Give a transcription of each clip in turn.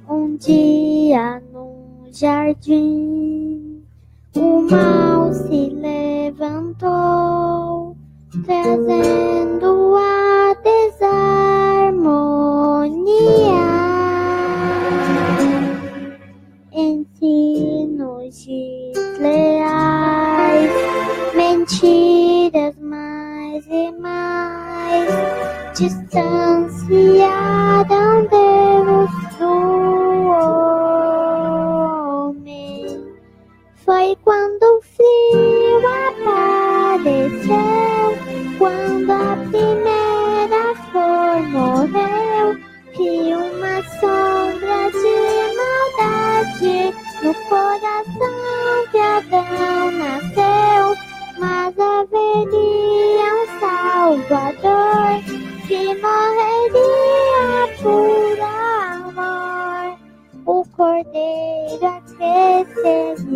Um dia no jardim, o mal se levantou, trazendo a desarmonia. Ensinos desleais, mentiras mais e mais, distanciaram Deus do homem. Foi quando o frio apareceu, quando a primeira flor morreu, que uma sombra de maldade no coração de Adão nasceu. Mas haveria um Salvador que morreria por amor. O Cordeiro aqueceria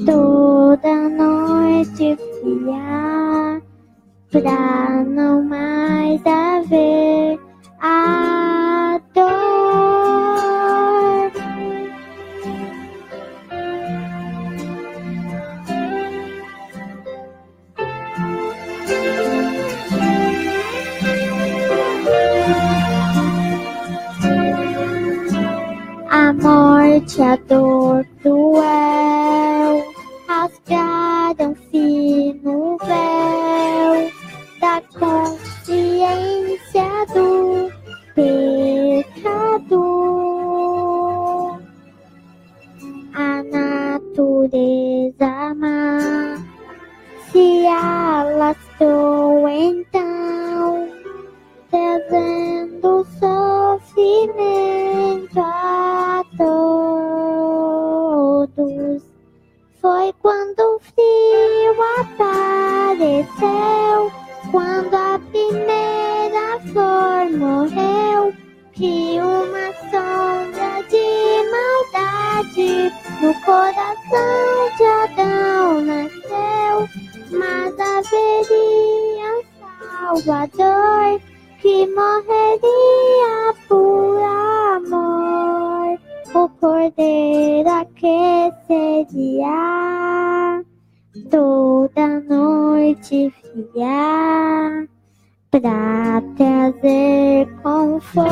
toda noite fria, pra não mais haver a dor. A morte, a dor cruel, rasgaram fino véu da consciência do pecado. A natureza má se alastrou então, trazendo sofrimento a todos. Foi quando o frio apareceu, quando a primeira flor morreu, que uma sombra de maldade no coração de Adão nasceu. Mas haveria um Salvador que morreria por amor. O Cordeiro aqueceria toda noite fria, pra trazer conforto.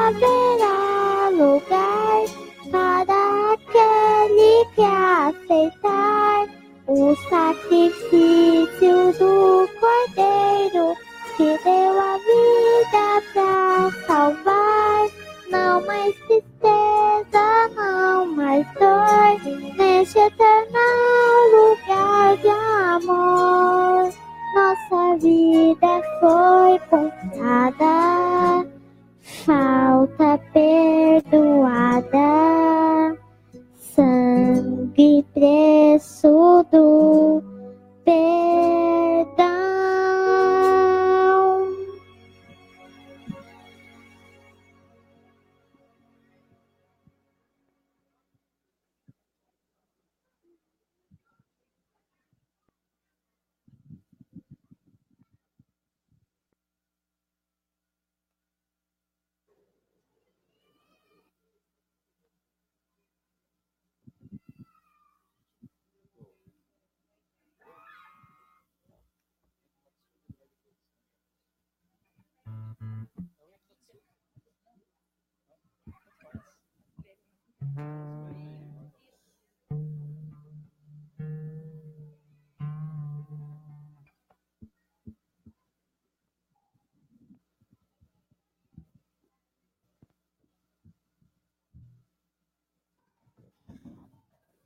Haverá lugar para aquele que aceitar o sacrifício do Cordeiro, que deu a vida pra salvar. Não mais tristeza, não mais dor, neste eternal lugar de amor. Nossa vida foi comprada, falta perdoada, sangue preço do perdão.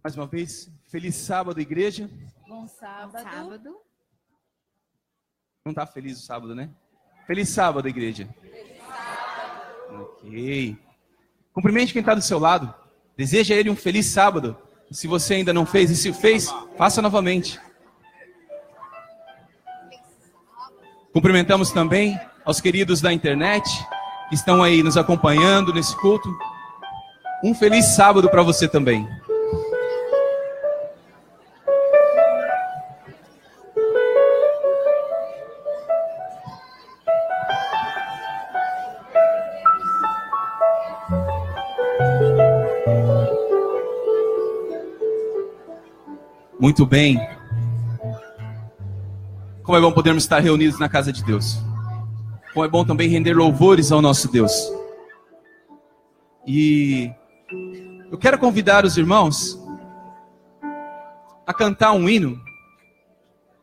Mais uma vez, feliz sábado, igreja. Bom sábado. Não está feliz o sábado, né? Feliz sábado, igreja. Feliz sábado. Ok. Cumprimente quem está do seu lado. Deseja a ele um feliz sábado. Se você ainda não fez, e se fez, faça novamente. Cumprimentamos também aos queridos da internet que estão aí nos acompanhando nesse culto. Um feliz sábado para você também. Muito bem. Como é bom podermos estar reunidos na casa de Deus. Como é bom também render louvores ao nosso Deus. E eu quero convidar os irmãos a cantar um hino,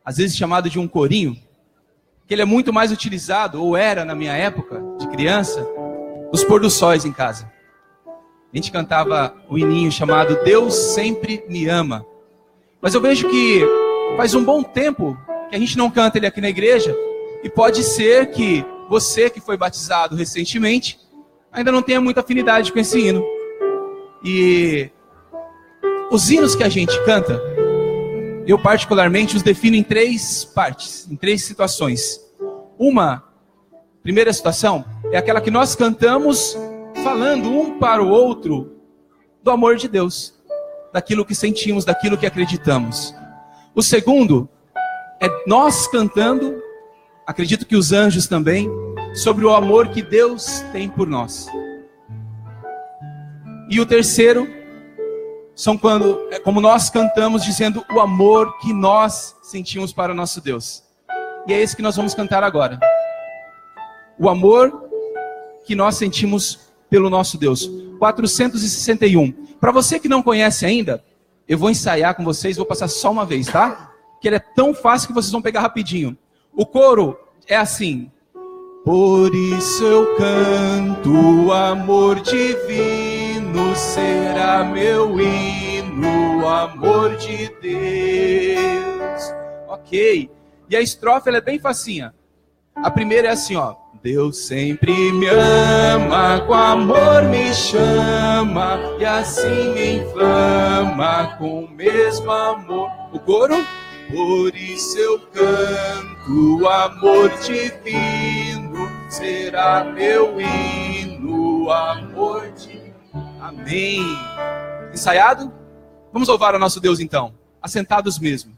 às vezes chamado de um corinho, que ele é muito mais utilizado, ou era na minha época de criança, nos pôr dos sóis em casa. A gente cantava o hininho chamado Deus Sempre Me Ama. Mas eu vejo que faz um bom tempo que a gente não canta ele aqui na igreja, e pode ser que você que foi batizado recentemente ainda não tenha muita afinidade com esse hino. E os hinos que a gente canta, eu particularmente os defino em 3 partes, em 3 situações. Primeira situação, é aquela que nós cantamos falando um para o outro do amor de Deus, daquilo que sentimos, daquilo que acreditamos. O segundo é nós cantando, acredito que os anjos também, sobre o amor que Deus tem por nós. E o terceiro é como nós cantamos dizendo o amor que nós sentimos para o nosso Deus. E é esse que nós vamos cantar agora. O amor que nós sentimos pelo nosso Deus. 461. Para você que não conhece ainda, eu vou ensaiar com vocês, vou passar só uma vez, tá? Que ele é tão fácil que vocês vão pegar rapidinho. O coro é assim. Por isso eu canto, o amor divino será meu hino, o amor de Deus. Ok. E a estrofe ela é bem facinha. A primeira é assim, ó. Deus sempre me ama, com amor me chama, e assim me inflama com o mesmo amor. O coro? Por isso eu canto, o amor divino será meu hino, o amor divino. Amém. Ensaiado? Vamos louvar o nosso Deus então, assentados mesmo.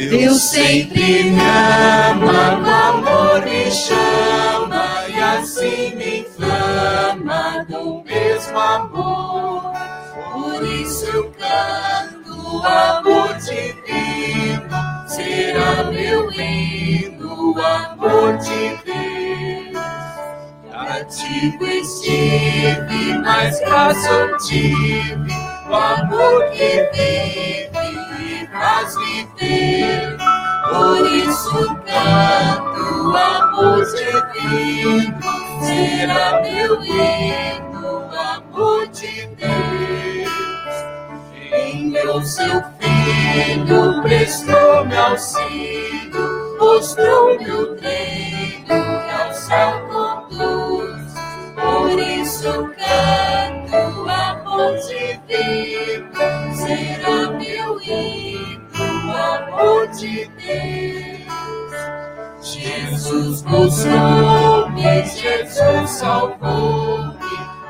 Deus sempre me ama, com amor me chama, e assim me inflama do mesmo amor. Por isso eu canto, o amor divino será meu hino, o amor de Deus. Cativo estive, mas graça obtive, o amor que vive e faz viver. Por isso canto, o amor divino será meu hino, o amor de Deus. Em meu seu filho prestou-me auxílio, mostrou-me o treino que ao céu conduz. Por isso canto, o amor divino será meu hino, o amor de Deus. Jesus buscou-me, Jesus salvou-me,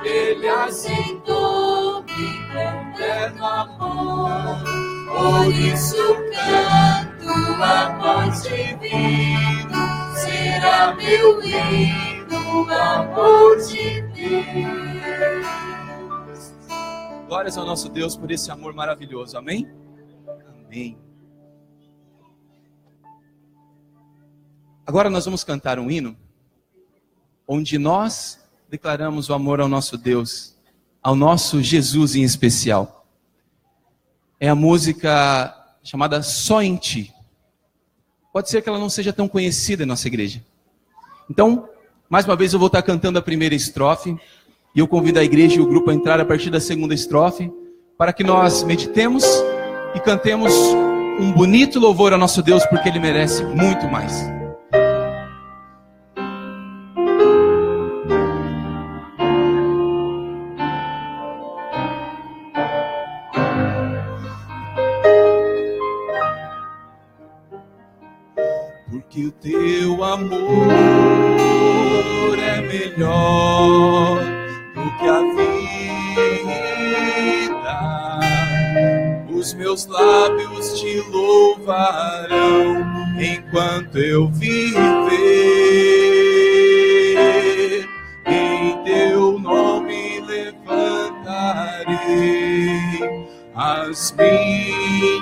Ele aceitou-me com terno amor. Por isso canto, o amor divino será meu hino, o amor de Deus. Glórias ao nosso Deus por esse amor maravilhoso, amém? Amém. Agora nós vamos cantar um hino onde nós declaramos o amor ao nosso Deus, ao nosso Jesus em especial. É a música chamada Só em Ti. Pode ser que ela não seja tão conhecida em nossa igreja. Então, mais uma vez eu vou estar cantando a primeira estrofe e eu convido a igreja e o grupo a entrar a partir da segunda estrofe para que nós meditemos e cantemos um bonito louvor ao nosso Deus, porque Ele merece muito mais. Porque o teu amor é melhor do que a vida. Os meus lábios te louvarão enquanto eu viver.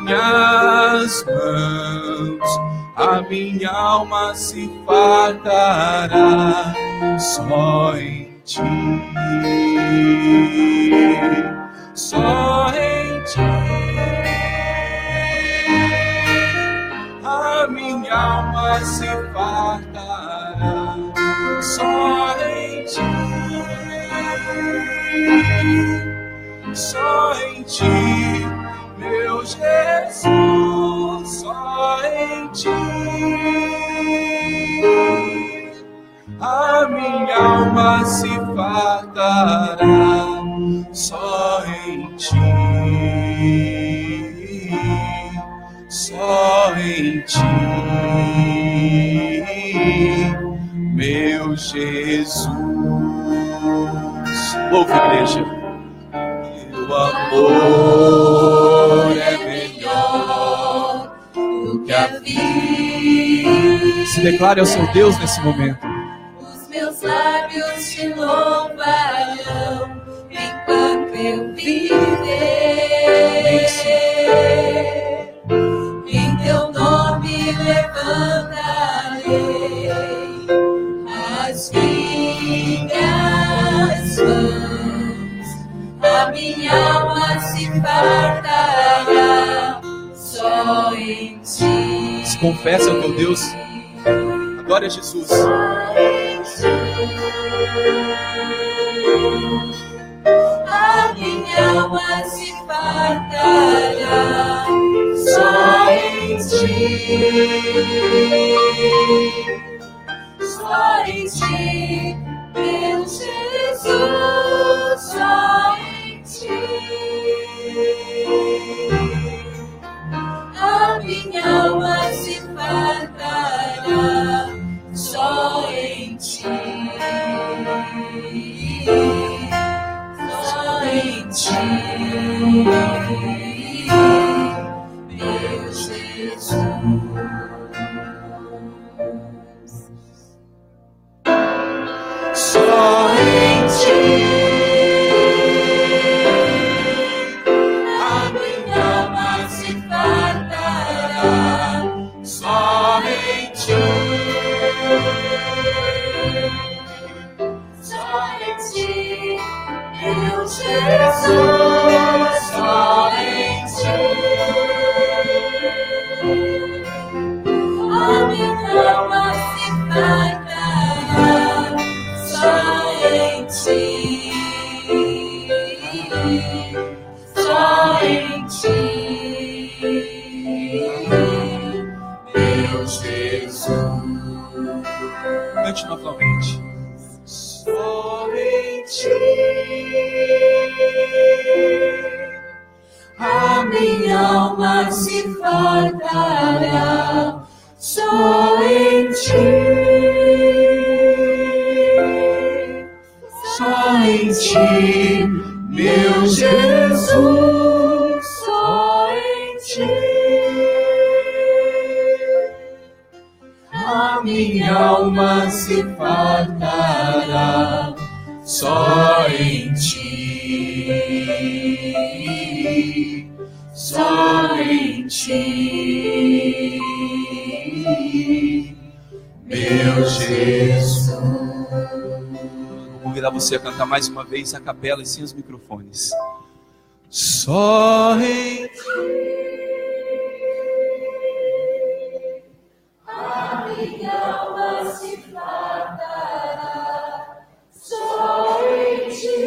minhas mãos, a minha alma se fartará só em ti, só em ti. A minha alma se fartará só em ti, só em ti, meu Jesus, só em ti. A minha alma se fartará só em ti, só em ti, meu Jesus. Louve a igreja. O amor é melhor do que a vida. Se declare ao seu Deus nesse momento. Os meus lábios te louvarão enquanto eu viver. Em teu nome levantarei as minhas mãos. A minha alma se fartará só em ti. Se confessa ao teu Deus. Adore a Jesus. A minha alma se fartará só em ti, só em ti, meu Jesus, só em ti. A minha alma se fartará só em ti, só em ti, meu Jesus. Só em ti, a minha alma se fartará só em ti. Só em ti, meu Jesus, só em ti. A minha alma se fartará só em ti, só em ti, meu Jesus. Cante novamente. Só em ti, a minha alma se fartará só em ti, só em ti, meu Jesus, só em ti. A minha alma se fartará só em ti, só em ti, meu Jesus. Vou convidar você a cantar mais uma vez a capela e sem os microfones. Só em ti. A minha alma se fartará só em ti,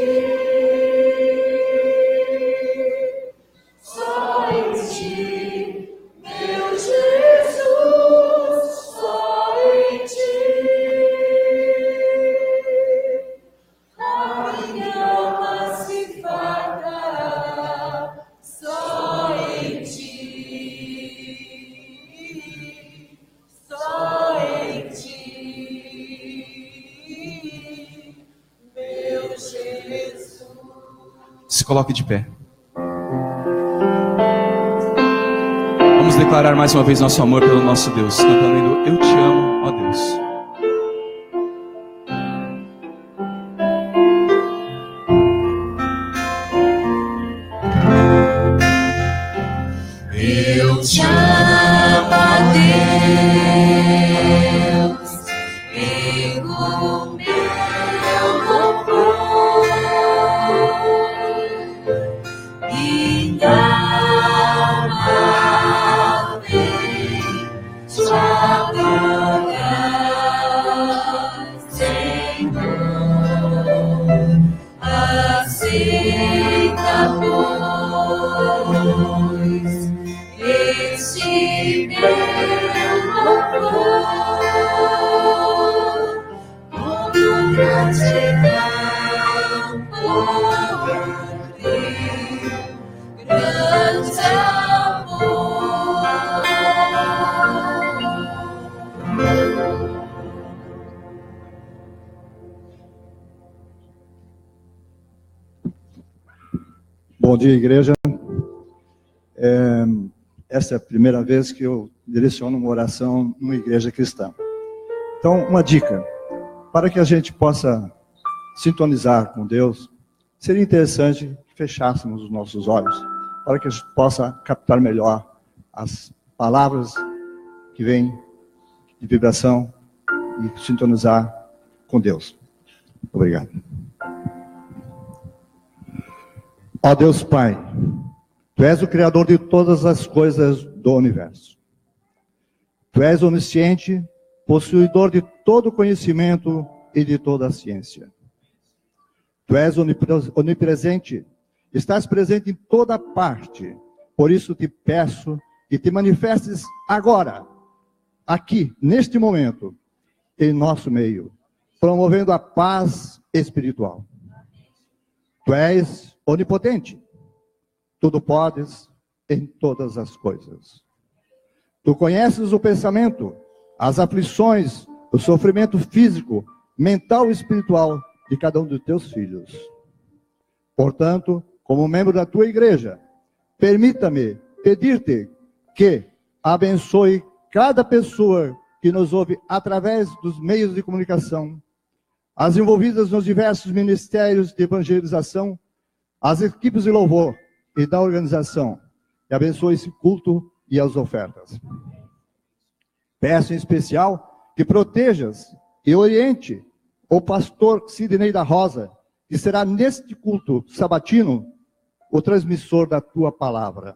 só em ti, meu Jesus, só em ti. A minha alma se fartará só em ti, só em ti, meu Jesus. Se coloque de pé. Vamos declarar mais uma vez nosso amor pelo nosso Deus, cantando: Eu te amo, ó Deus. Bom dia, igreja. Essa é a primeira vez que eu direciono uma oração numa igreja cristã. Então, uma dica. Para que a gente possa sintonizar com Deus, seria interessante que fechássemos os nossos olhos, para que a gente possa captar melhor as palavras que vêm de vibração e sintonizar com Deus. Obrigado. Ó Deus Pai, Tu és o Criador de todas as coisas do universo. Tu és onisciente, possuidor de todo conhecimento e de toda a ciência. Tu és onipresente, estás presente em toda parte. Por isso te peço que te manifestes agora, aqui, neste momento, em nosso meio, promovendo a paz espiritual. Tu és onipotente, tudo podes em todas as coisas. Tu conheces o pensamento, as aflições, o sofrimento físico, mental e espiritual de cada um dos teus filhos. Portanto, como membro da tua igreja, permita-me pedir-te que abençoe cada pessoa que nos ouve através dos meios de comunicação, as envolvidas nos diversos ministérios de evangelização, as equipes de louvor e da organização, e abençoe esse culto e as ofertas. Peço em especial que protejas e oriente o pastor Sidney da Rosa, que será neste culto sabatino o transmissor da tua palavra.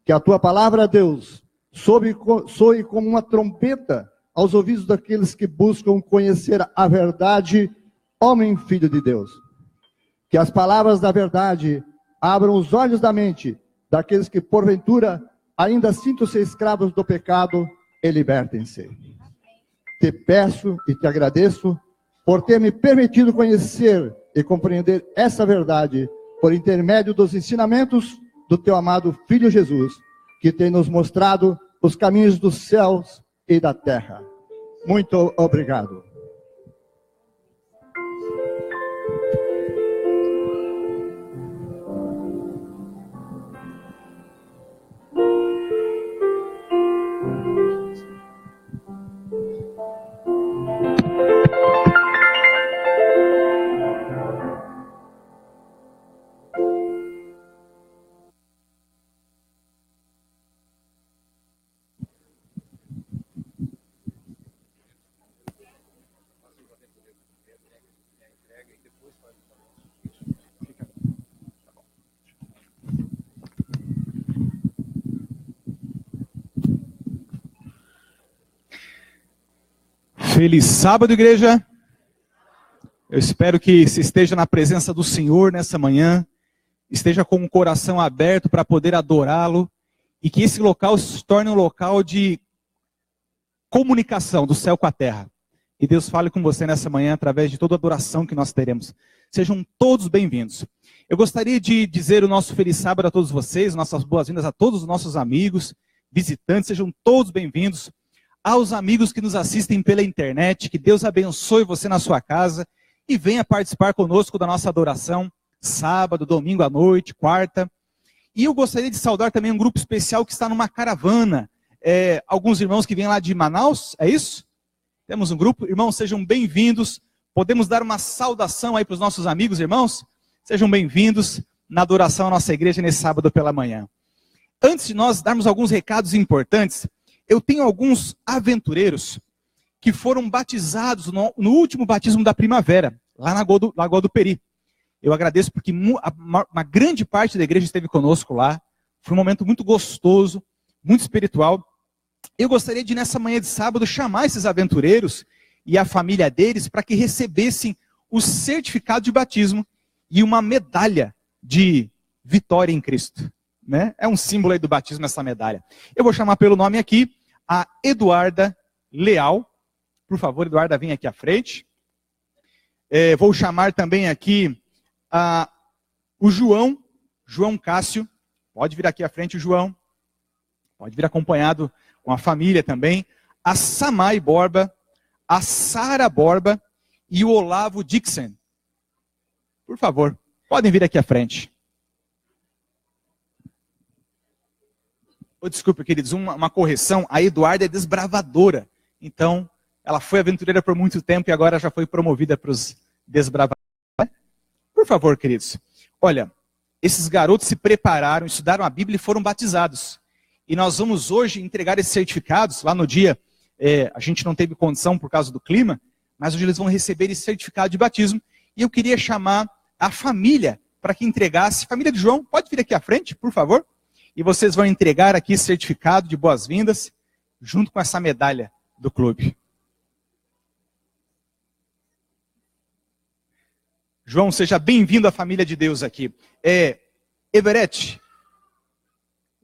Que a tua palavra, Deus, soe como uma trompeta aos ouvidos daqueles que buscam conhecer a verdade, homem e filho de Deus. Que as palavras da verdade abram os olhos da mente daqueles que, porventura, ainda sintam-se escravos do pecado e libertem-se. Te peço e te agradeço por ter me permitido conhecer e compreender essa verdade por intermédio dos ensinamentos do teu amado Filho Jesus, que tem nos mostrado os caminhos dos céus e da terra. Muito obrigado. Feliz sábado, igreja. Eu espero que se esteja na presença do Senhor nessa manhã, esteja com o coração aberto para poder adorá-lo e que esse local se torne um local de comunicação do céu com a terra. E Deus fale com você nessa manhã através de toda a adoração que nós teremos. Sejam todos bem-vindos. Eu gostaria de dizer o nosso feliz sábado a todos vocês, nossas boas-vindas a todos os nossos amigos, visitantes, sejam todos bem-vindos. Aos amigos que nos assistem pela internet, que Deus abençoe você na sua casa e venha participar conosco da nossa adoração, sábado, domingo à noite, quarta. E eu gostaria de saudar também um grupo especial que está numa caravana, alguns irmãos que vêm lá de Manaus, é isso? Temos um grupo, irmãos, sejam bem-vindos, podemos dar uma saudação aí para os nossos amigos, irmãos? Sejam bem-vindos na adoração à nossa igreja nesse sábado pela manhã. Antes de nós darmos alguns recados importantes, eu tenho alguns aventureiros que foram batizados no último batismo da primavera, lá na Lagoa do Peri. Eu agradeço porque uma grande parte da igreja esteve conosco lá. Foi um momento muito gostoso, muito espiritual. Eu gostaria de, nessa manhã de sábado, chamar esses aventureiros e a família deles para que recebessem o certificado de batismo e uma medalha de vitória em Cristo. Né? É um símbolo aí do batismo essa medalha. Eu vou chamar pelo nome aqui a Eduarda Leal. Por favor, Eduarda, vem aqui à frente. Vou chamar também aqui o João Cássio. Pode vir aqui à frente o João. Pode vir acompanhado com a família também. A Samai Borba, a Sara Borba e o Olavo Dixon. Por favor, podem vir aqui à frente. Desculpe, queridos, uma correção. A Eduarda é desbravadora. Então, ela foi aventureira por muito tempo e agora já foi promovida para os desbravadores. Por favor, queridos. Olha, esses garotos se prepararam, estudaram a Bíblia e foram batizados. E nós vamos hoje entregar esses certificados. Lá no dia, a gente não teve condição por causa do clima, mas hoje eles vão receber esse certificado de batismo. E eu queria chamar a família para que entregasse. Família de João, pode vir aqui à frente, por favor? E vocês vão entregar aqui esse certificado de boas-vindas, junto com essa medalha do clube. João, seja bem-vindo à família de Deus aqui. Everett,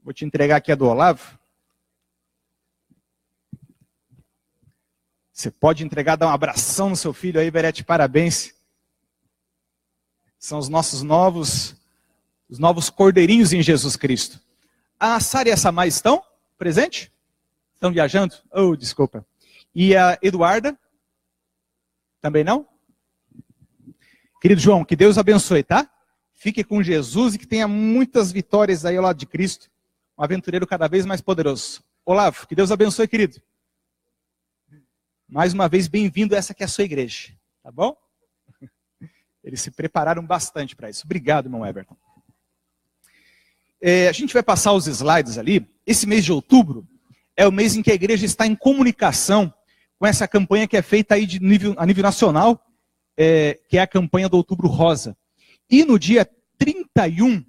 vou te entregar aqui a do Olavo. Você pode entregar, dar um abração no seu filho aí, Everett, parabéns. São os nossos novos cordeirinhos em Jesus Cristo. A Sara e a Samai estão presentes? Estão viajando? Oh, desculpa. E a Eduarda? Também não? Querido João, que Deus abençoe, tá? Fique com Jesus e que tenha muitas vitórias aí ao lado de Cristo. Um aventureiro cada vez mais poderoso. Olavo, que Deus abençoe, querido. Mais uma vez, bem-vindo a essa que é a sua igreja. Tá bom? Eles se prepararam bastante para isso. Obrigado, irmão Everton. A gente vai passar os slides ali. Esse mês de outubro é o mês em que a igreja está em comunicação com essa campanha que é feita aí a nível nacional, que é a campanha do Outubro Rosa. E no dia 31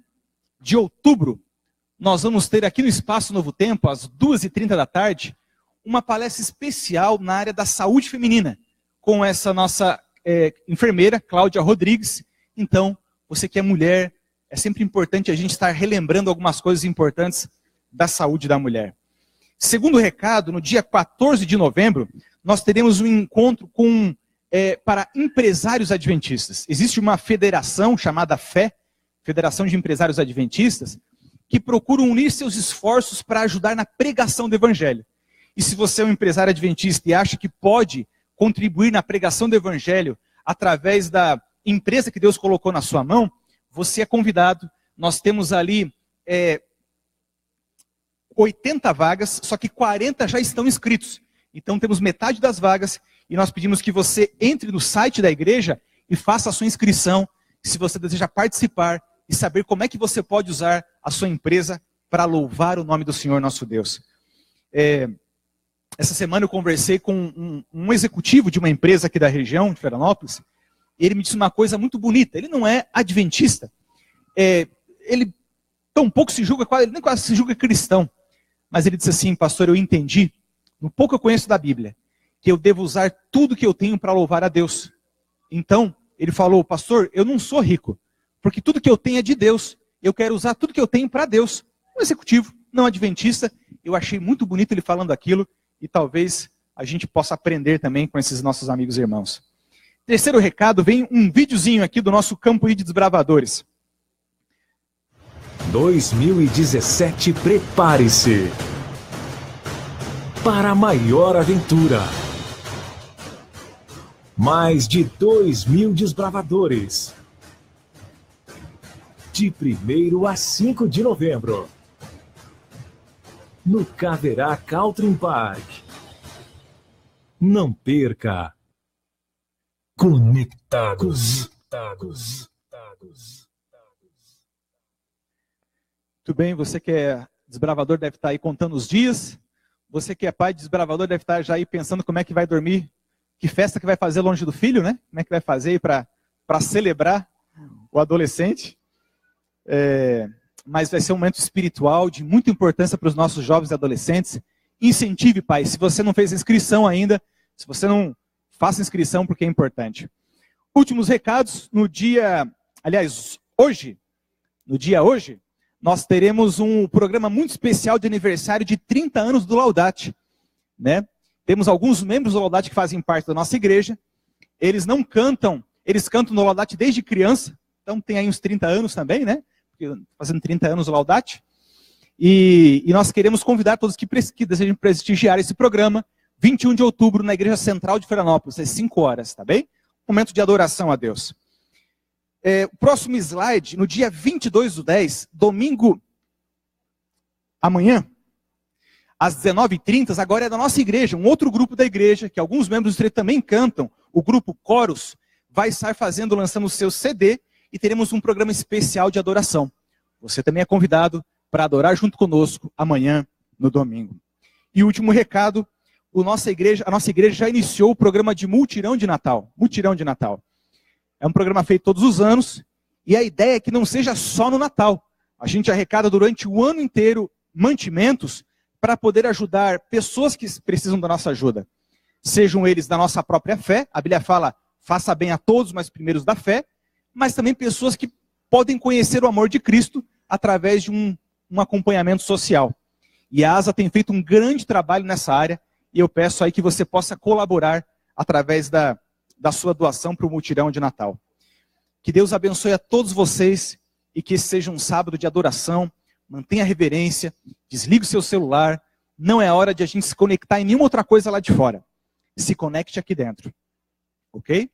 de outubro, nós vamos ter aqui no Espaço Novo Tempo, às 2h30 da tarde, uma palestra especial na área da saúde feminina, com essa nossa enfermeira, Cláudia Rodrigues. Então, você que é mulher, é sempre importante a gente estar relembrando algumas coisas importantes da saúde da mulher. Segundo recado, no dia 14 de novembro, nós teremos um encontro para empresários adventistas. Existe uma federação chamada FÉ, Federação de Empresários Adventistas, que procuram unir seus esforços para ajudar na pregação do Evangelho. E se você é um empresário adventista e acha que pode contribuir na pregação do Evangelho através da empresa que Deus colocou na sua mão, você é convidado. Nós temos ali 80 vagas, só que 40 já estão inscritos. Então temos metade das vagas e nós pedimos que você entre no site da igreja e faça a sua inscrição, se você deseja participar e saber como é que você pode usar a sua empresa para louvar o nome do Senhor nosso Deus. Essa semana eu conversei com um executivo de uma empresa aqui da região, de Florianópolis, e ele me disse uma coisa muito bonita. Ele não é adventista, ele tão pouco se julga, ele nem quase se julga cristão, mas ele disse assim: pastor, eu entendi, no pouco eu conheço da Bíblia, que eu devo usar tudo que eu tenho para louvar a Deus. Então, ele falou: pastor, eu não sou rico, porque tudo que eu tenho é de Deus, eu quero usar tudo que eu tenho para Deus. Um executivo, não adventista. Eu achei muito bonito ele falando aquilo, e talvez a gente possa aprender também com esses nossos amigos e irmãos. Terceiro recado, vem um videozinho aqui do nosso Campo de Desbravadores. 2017, prepare-se para a maior aventura. Mais de 2.000 desbravadores. De 1º a 5 de novembro. No Caverá Country Park. Não perca. Conectados. Muito bem, você que é desbravador deve estar aí contando os dias. Você que é pai de desbravador deve estar já aí pensando como é que vai dormir, que festa que vai fazer longe do filho, né? Como é que vai fazer aí para celebrar o adolescente. Mas vai ser um momento espiritual de muita importância para os nossos jovens e adolescentes. Incentive, pai, se você não fez inscrição ainda, se você não faça inscrição porque é importante. Últimos recados, hoje, nós teremos um programa muito especial de aniversário de 30 anos do Laudate, né? Temos alguns membros do Laudate que fazem parte da nossa igreja, eles cantam no Laudate desde criança, então tem aí uns 30 anos também, né? Fazendo 30 anos do Laudate. E nós queremos convidar todos que desejam prestigiar esse programa, 21 de outubro, na Igreja Central de Florianópolis, às 5 horas, tá bem? Momento de adoração a Deus. O próximo slide, no dia 22/10, domingo, amanhã, às 19h30, agora é da nossa igreja, um outro grupo da igreja, que alguns membros do distrito também cantam, o grupo Coros, vai estar lançando o seu CD, e teremos um programa especial de adoração. Você também é convidado para adorar junto conosco amanhã, no domingo. E o último recado, a nossa igreja já iniciou o programa de Mutirão de Natal. Mutirão de Natal. É um programa feito todos os anos, e a ideia é que não seja só no Natal. A gente arrecada durante o ano inteiro mantimentos para poder ajudar pessoas que precisam da nossa ajuda. Sejam eles da nossa própria fé, a Bíblia fala, faça bem a todos, mas primeiros da fé, mas também pessoas que podem conhecer o amor de Cristo através de um acompanhamento social. E a ASA tem feito um grande trabalho nessa área, e eu peço aí que você possa colaborar através da sua doação para o Mutirão de Natal. Que Deus abençoe a todos vocês, e que esse seja um sábado de adoração. Mantenha a reverência, desligue o seu celular, não é hora de a gente se conectar em nenhuma outra coisa lá de fora. Se conecte aqui dentro, ok?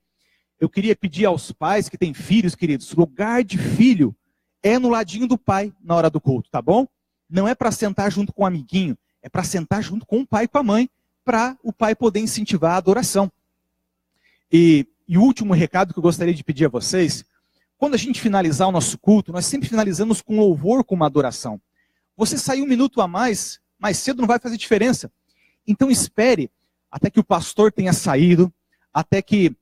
Eu queria pedir aos pais que têm filhos, queridos, lugar de filho é no ladinho do pai na hora do culto, tá bom? Não é para sentar junto com o amiguinho, é para sentar junto com o pai e com a mãe, para o pai poder incentivar a adoração. E o último recado que eu gostaria de pedir a vocês, quando a gente finalizar o nosso culto, nós sempre finalizamos com louvor, com uma adoração. Você sair um minuto a mais cedo não vai fazer diferença. Então espere até que o pastor tenha saído, até que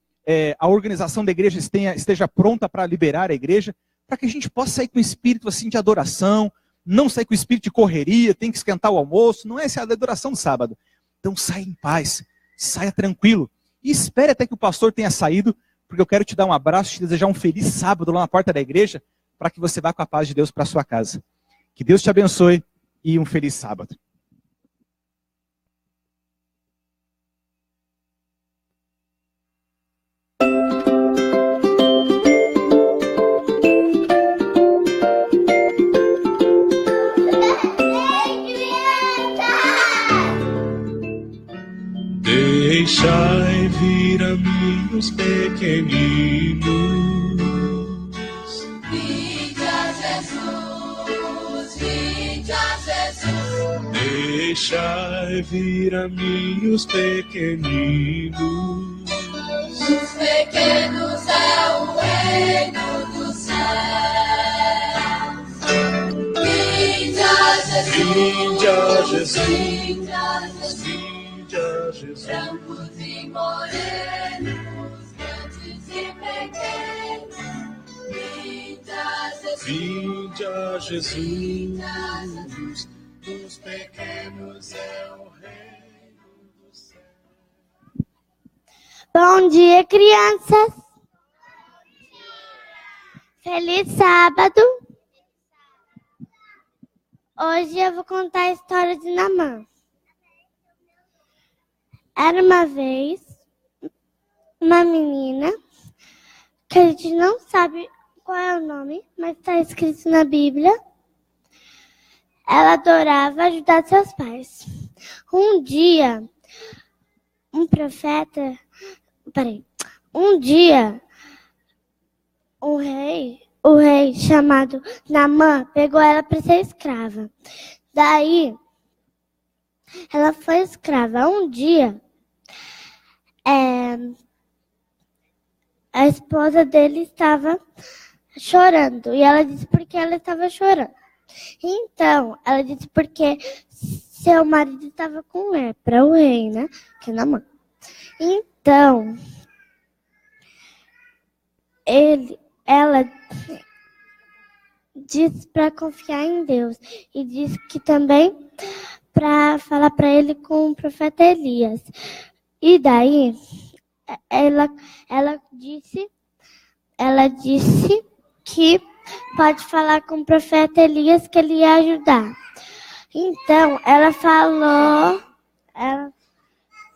a organização da igreja esteja pronta para liberar a igreja, para que a gente possa sair com o espírito assim de adoração, não sair com o espírito de correria, tem que esquentar o almoço, não é essa a adoração do sábado. Então saia em paz, saia tranquilo, e espere até que o pastor tenha saído, porque eu quero te dar um abraço, te desejar um feliz sábado lá na porta da igreja, para que você vá com a paz de Deus para a sua casa. Que Deus te abençoe e um feliz sábado. Deixai vir a mim os pequeninos. Vinde a Jesus, vinde a Jesus. Deixai vir a mim os pequeninos. Os pequenos é o reino do céu. Vinde a Jesus, Vinde a Jesus. vinde a Jesus. Vinde a Jesus. Brancos e morenos, grandes e pequenos, vinde a Jesus, Vinde a Jesus. vinde a Jesus. Dos pequenos é o reino do céu. Bom dia, crianças. Feliz sábado. Hoje eu vou contar a história de Naamã. Era uma vez uma menina que a gente não sabe qual é o nome, mas está escrito na Bíblia. Ela adorava ajudar seus pais. Um dia, um rei chamado Naamã pegou ela para ser escrava. Daí, ela foi escrava. Um dia, a esposa dele estava chorando. E ela disse por que ela estava chorando. Então, ela disse porque seu marido estava com lepra, o rei, né? Que é Naamã. Então, ela disse para confiar em Deus e disse que também para falar para ele com o profeta Elias. E daí, ela disse que pode falar com o profeta Elias que ele ia ajudar. Então, ela falou.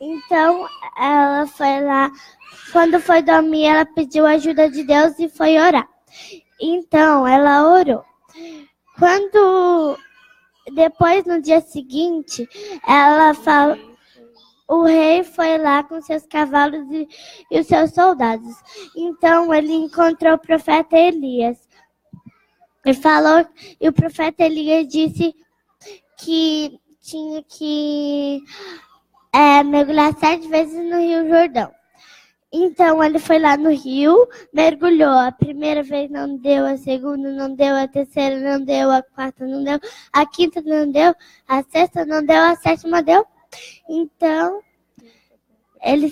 Então, ela foi lá. Quando foi dormir, ela pediu ajuda de Deus e foi orar. Então, ela orou. Depois, no dia seguinte, ela falou. O rei foi lá com seus cavalos e os seus soldados. Então, ele encontrou o profeta Elias. E o profeta Elias disse que tinha que mergulhar 7 vezes no Rio Jordão. Então, ele foi lá no rio, mergulhou. A primeira vez não deu, a segunda não deu, a terceira não deu, a quarta não deu, a quinta não deu, a sexta não deu, a sétima deu. Então, ele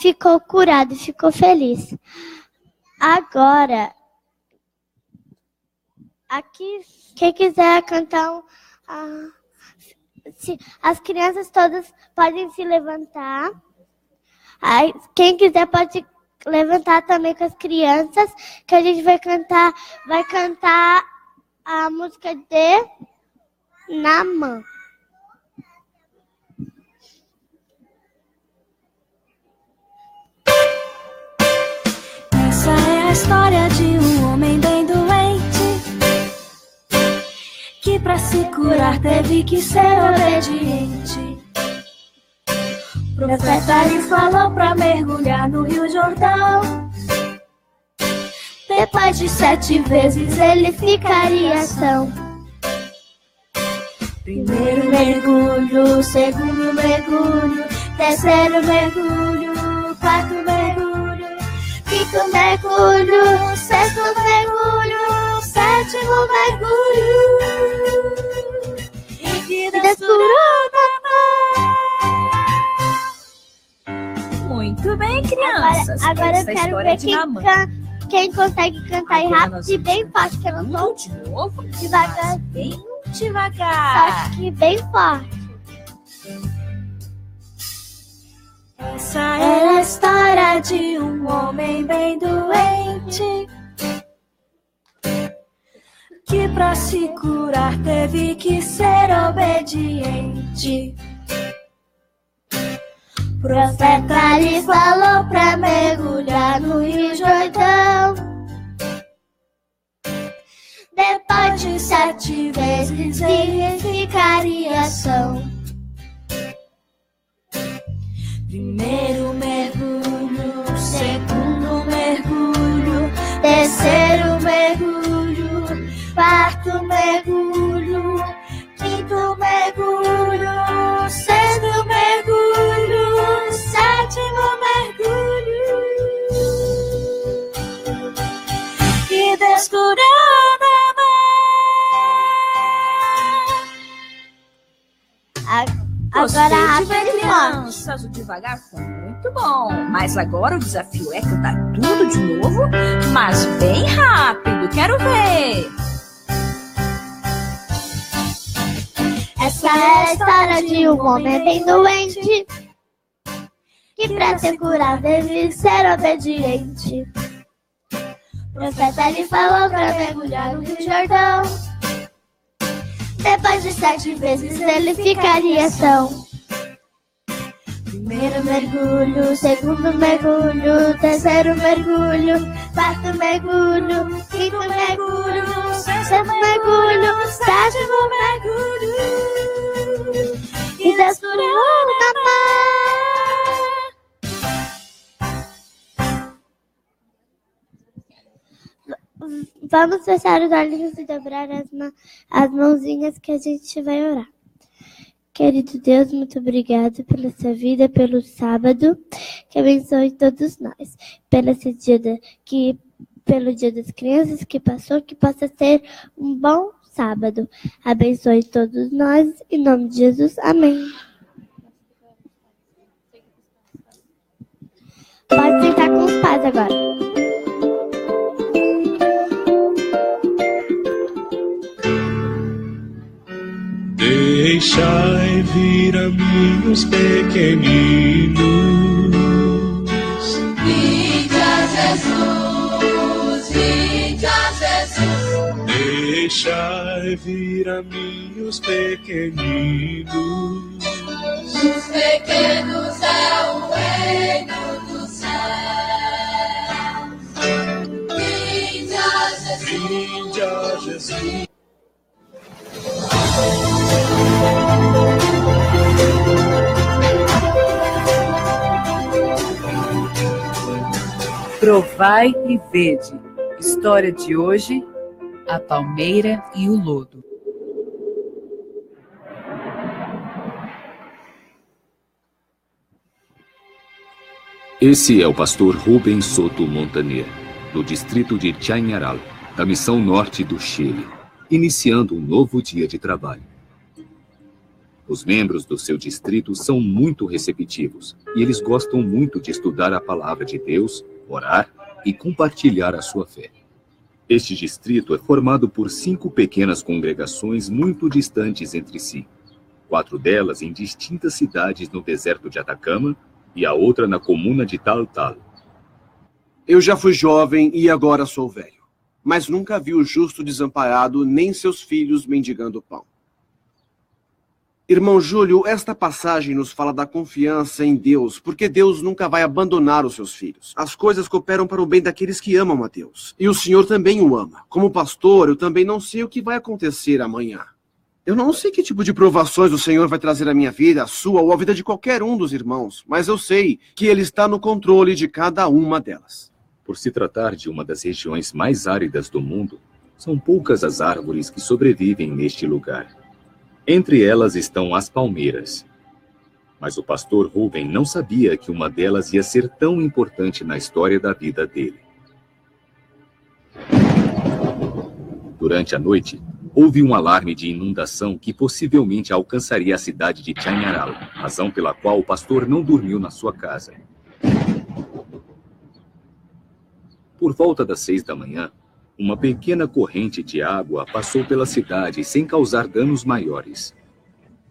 ficou curado, ficou feliz. Agora, aqui, quem quiser cantar, as crianças todas podem se levantar. Aí, quem quiser pode levantar também com as crianças, que a gente vai cantar a música de Naamã. Essa é a história de um homem bem doente, que pra se curar teve que ser obediente. O profeta lhe falou pra mergulhar no Rio Jordão. Depois de 7 vezes ele ficaria são. Primeiro mergulho, segundo mergulho, terceiro mergulho, quarto mergulho, quinto mergulho, sexto mergulho, sétimo mergulho. E que descurou na Muito bem, crianças. Agora eu Essa é a quero história ver de Naamã. quem consegue cantar aí Agora rápido nós e vamos bem forte, que eu não tô de novo, devagar. mas bem devagar. Só que bem forte. Essa é a história de um homem bem doente, que pra se curar teve que ser obediente. O profeta lhe falou pra mergulhar no Rio Jordão. Depois de 7 vezes ele ficaria são. Primeiro mergulho, segundo mergulho, terceiro mergulho, quarto mergulho, quinto mergulho, sexto mergulho, sétimo mergulho. E descurou Agora rápido e forte. Crianças, o devagar foi muito bom, mas agora o desafio é cantar tudo de novo, mas bem rápido, quero ver. Essa é a história de um homem bem doente, que pra se curar deve ser obediente. O profeta lhe falou pra mergulhar no Rio Jordão. Depois de 7 vezes ele ficaria são. Primeiro mergulho, segundo mergulho, terceiro mergulho, quarto mergulho, quinto mergulho, sexto mergulho, sétimo mergulho. E descurou na Vamos fechar os olhinhos e dobrar as mãozinhas que a gente vai orar. Querido Deus, muito obrigado pela sua vida, pelo sábado, que abençoe todos nós, pelo dia das crianças que passou, que possa ser um bom sábado. Abençoe todos nós, em nome de Jesus. Amém. Pode sentar com os pais agora. Deixai vir a mim os pequeninos. Vinde a Jesus, vinde a Jesus. Deixai vir a mim os pequeninos. Os pequenos é o reino dos céus. Vinde a Jesus. Vinde a Jesus. Provai e vede. História de hoje: a palmeira e o lodo. Esse é o pastor Rubens Soto Montaner, do distrito de Chañaral, da missão norte do Chile, iniciando um novo dia de trabalho. Os membros do seu distrito são muito receptivos e eles gostam muito de estudar a palavra de Deus, orar e compartilhar a sua fé. Este distrito é formado por 5 pequenas congregações muito distantes entre si, 4 delas em distintas cidades no deserto de Atacama e a outra na comuna de Taltal. Eu já fui jovem e agora sou velho, mas nunca vi o justo desamparado nem seus filhos mendigando pão. Irmão Júlio, esta passagem nos fala da confiança em Deus, porque Deus nunca vai abandonar os seus filhos. As coisas cooperam para o bem daqueles que amam a Deus. E o Senhor também o ama. Como pastor, eu também não sei o que vai acontecer amanhã. Eu não sei que tipo de provações o Senhor vai trazer à minha vida, à sua ou à vida de qualquer um dos irmãos, mas eu sei que Ele está no controle de cada uma delas. Por se tratar de uma das regiões mais áridas do mundo, são poucas as árvores que sobrevivem neste lugar. Entre elas estão as palmeiras. Mas o pastor Rubem não sabia que uma delas ia ser tão importante na história da vida dele. Durante a noite, houve um alarme de inundação que possivelmente alcançaria a cidade de Chañaral, razão pela qual o pastor não dormiu na sua casa. Por volta das 6 da manhã, uma pequena corrente de água passou pela cidade sem causar danos maiores.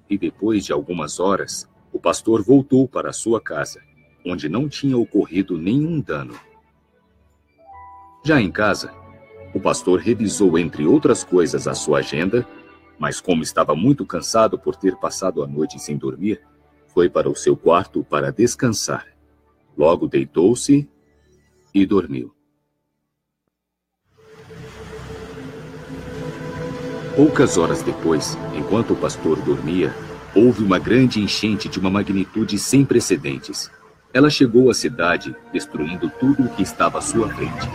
E depois de algumas horas, o pastor voltou para a sua casa, onde não tinha ocorrido nenhum dano. Já em casa, o pastor revisou, entre outras coisas, a sua agenda, mas como estava muito cansado por ter passado a noite sem dormir, foi para o seu quarto para descansar. Logo deitou-se e dormiu. Poucas horas depois, enquanto o pastor dormia, houve uma grande enchente de uma magnitude sem precedentes. Ela chegou à cidade, destruindo tudo o que estava à sua frente.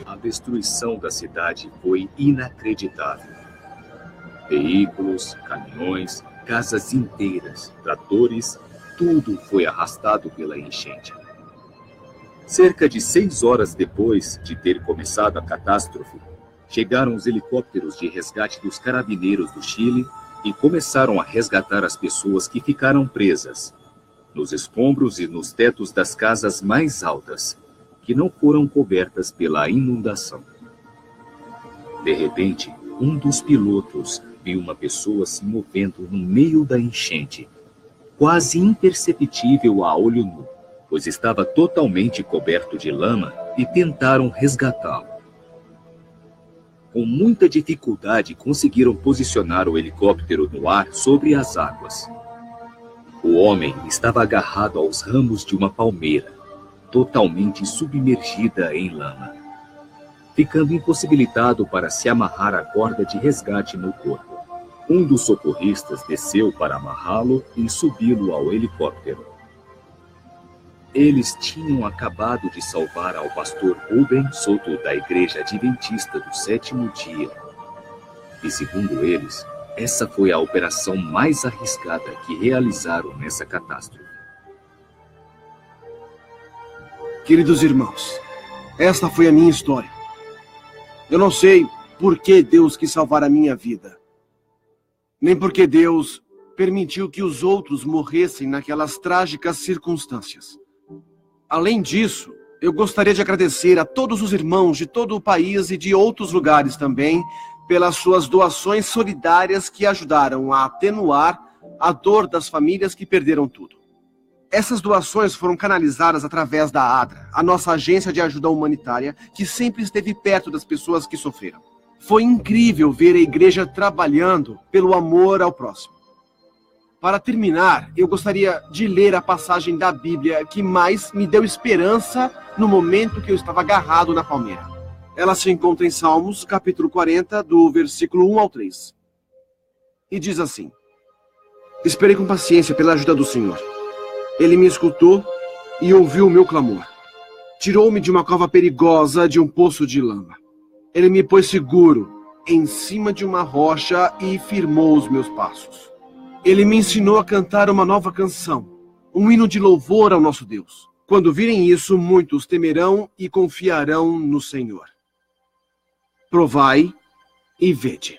A destruição da cidade foi inacreditável. Veículos, caminhões, casas inteiras, tratores, tudo foi arrastado pela enchente. Cerca de 6 horas depois de ter começado a catástrofe, chegaram os helicópteros de resgate dos carabineiros do Chile e começaram a resgatar as pessoas que ficaram presas nos escombros e nos tetos das casas mais altas, que não foram cobertas pela inundação. De repente, um dos pilotos viu uma pessoa se movendo no meio da enchente, quase imperceptível a olho nu, pois estava totalmente coberto de lama, e tentaram resgatá-lo. Com muita dificuldade, conseguiram posicionar o helicóptero no ar sobre as águas. O homem estava agarrado aos ramos de uma palmeira, totalmente submergida em lama, ficando impossibilitado para se amarrar a corda de resgate no corpo. Um dos socorristas desceu para amarrá-lo e subi-lo ao helicóptero. Eles tinham acabado de salvar ao pastor Rubem Soto da Igreja Adventista do Sétimo Dia. E segundo eles, essa foi a operação mais arriscada que realizaram nessa catástrofe. Queridos irmãos, esta foi a minha história. Eu não sei por que Deus quis salvar a minha vida, nem porque Deus permitiu que os outros morressem naquelas trágicas circunstâncias. Além disso, eu gostaria de agradecer a todos os irmãos de todo o país e de outros lugares também pelas suas doações solidárias que ajudaram a atenuar a dor das famílias que perderam tudo. Essas doações foram canalizadas através da ADRA, a nossa agência de ajuda humanitária, que sempre esteve perto das pessoas que sofreram. Foi incrível ver a igreja trabalhando pelo amor ao próximo. Para terminar, eu gostaria de ler a passagem da Bíblia que mais me deu esperança no momento que eu estava agarrado na palmeira. Ela se encontra em Salmos, capítulo 40, do versículo 1 ao 3. E diz assim: Esperei com paciência pela ajuda do Senhor. Ele me escutou e ouviu o meu clamor. Tirou-me de uma cova perigosa, de um poço de lama. Ele me pôs seguro em cima de uma rocha e firmou os meus passos. Ele me ensinou a cantar uma nova canção, um hino de louvor ao nosso Deus. Quando virem isso, muitos temerão e confiarão no Senhor. Provai e vede.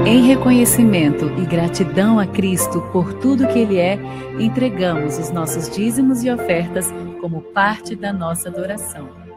Em reconhecimento e gratidão a Cristo por tudo que Ele é, entregamos os nossos dízimos e ofertas como parte da nossa adoração.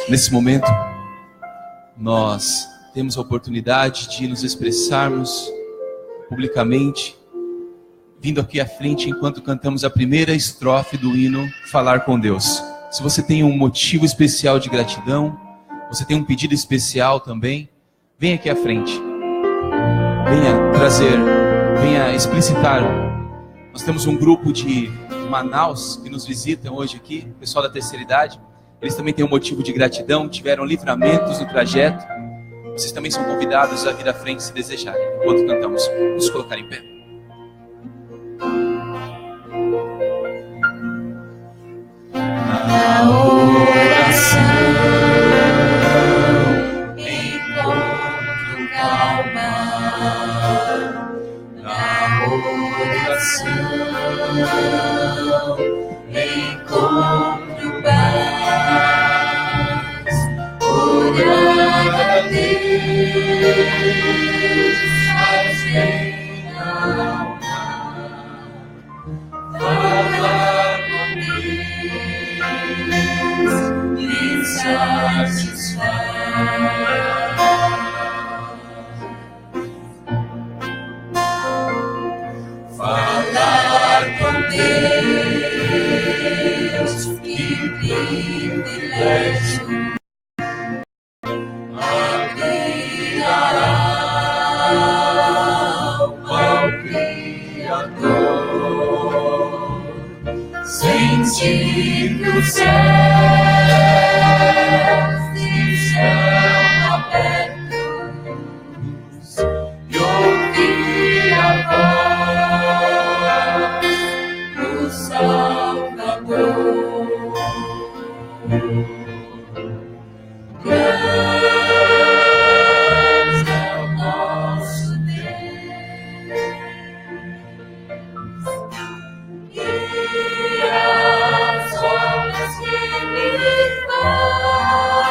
Nesse momento, nós temos a oportunidade de nos expressarmos publicamente, vindo aqui à frente enquanto cantamos a primeira estrofe do hino Falar com Deus. Se você tem um motivo especial de gratidão, você tem um pedido especial também, venha aqui à frente. Venha trazer, venha explicitar. Nós temos um grupo de Manaus que nos visitam hoje aqui, o pessoal da terceira idade. Eles também têm um motivo de gratidão, tiveram livramentos no trajeto. Vocês também são convidados a vir à frente se desejarem. Enquanto cantamos, nos colocar em pé. Na oração encontro calma. Na oração encontro paz. Orar a Deus faz bem na alma. Falar com Deus me satisfaz. Falar com Deus, que privilégio. Abrir a alma ao Criador, sentir que os céus estão abertos e ouvir a voz do Salvador. Grande é o nosso Deus, e as obras que Ele faz,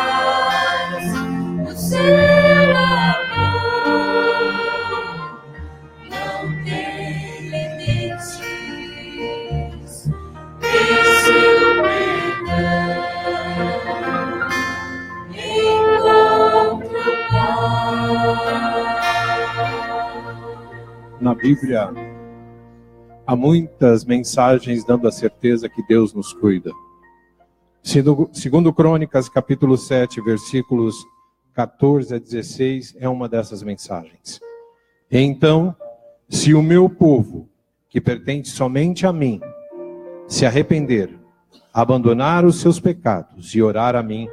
o seu amor não tem limites, e seu perdão encontra paz. Na Bíblia, há muitas mensagens dando a certeza que Deus nos cuida. Segundo Crônicas, capítulo 7, versículos 14 a 16, é uma dessas mensagens. Então, se o meu povo, que pertence somente a mim, se arrepender, abandonar os seus pecados e orar a mim,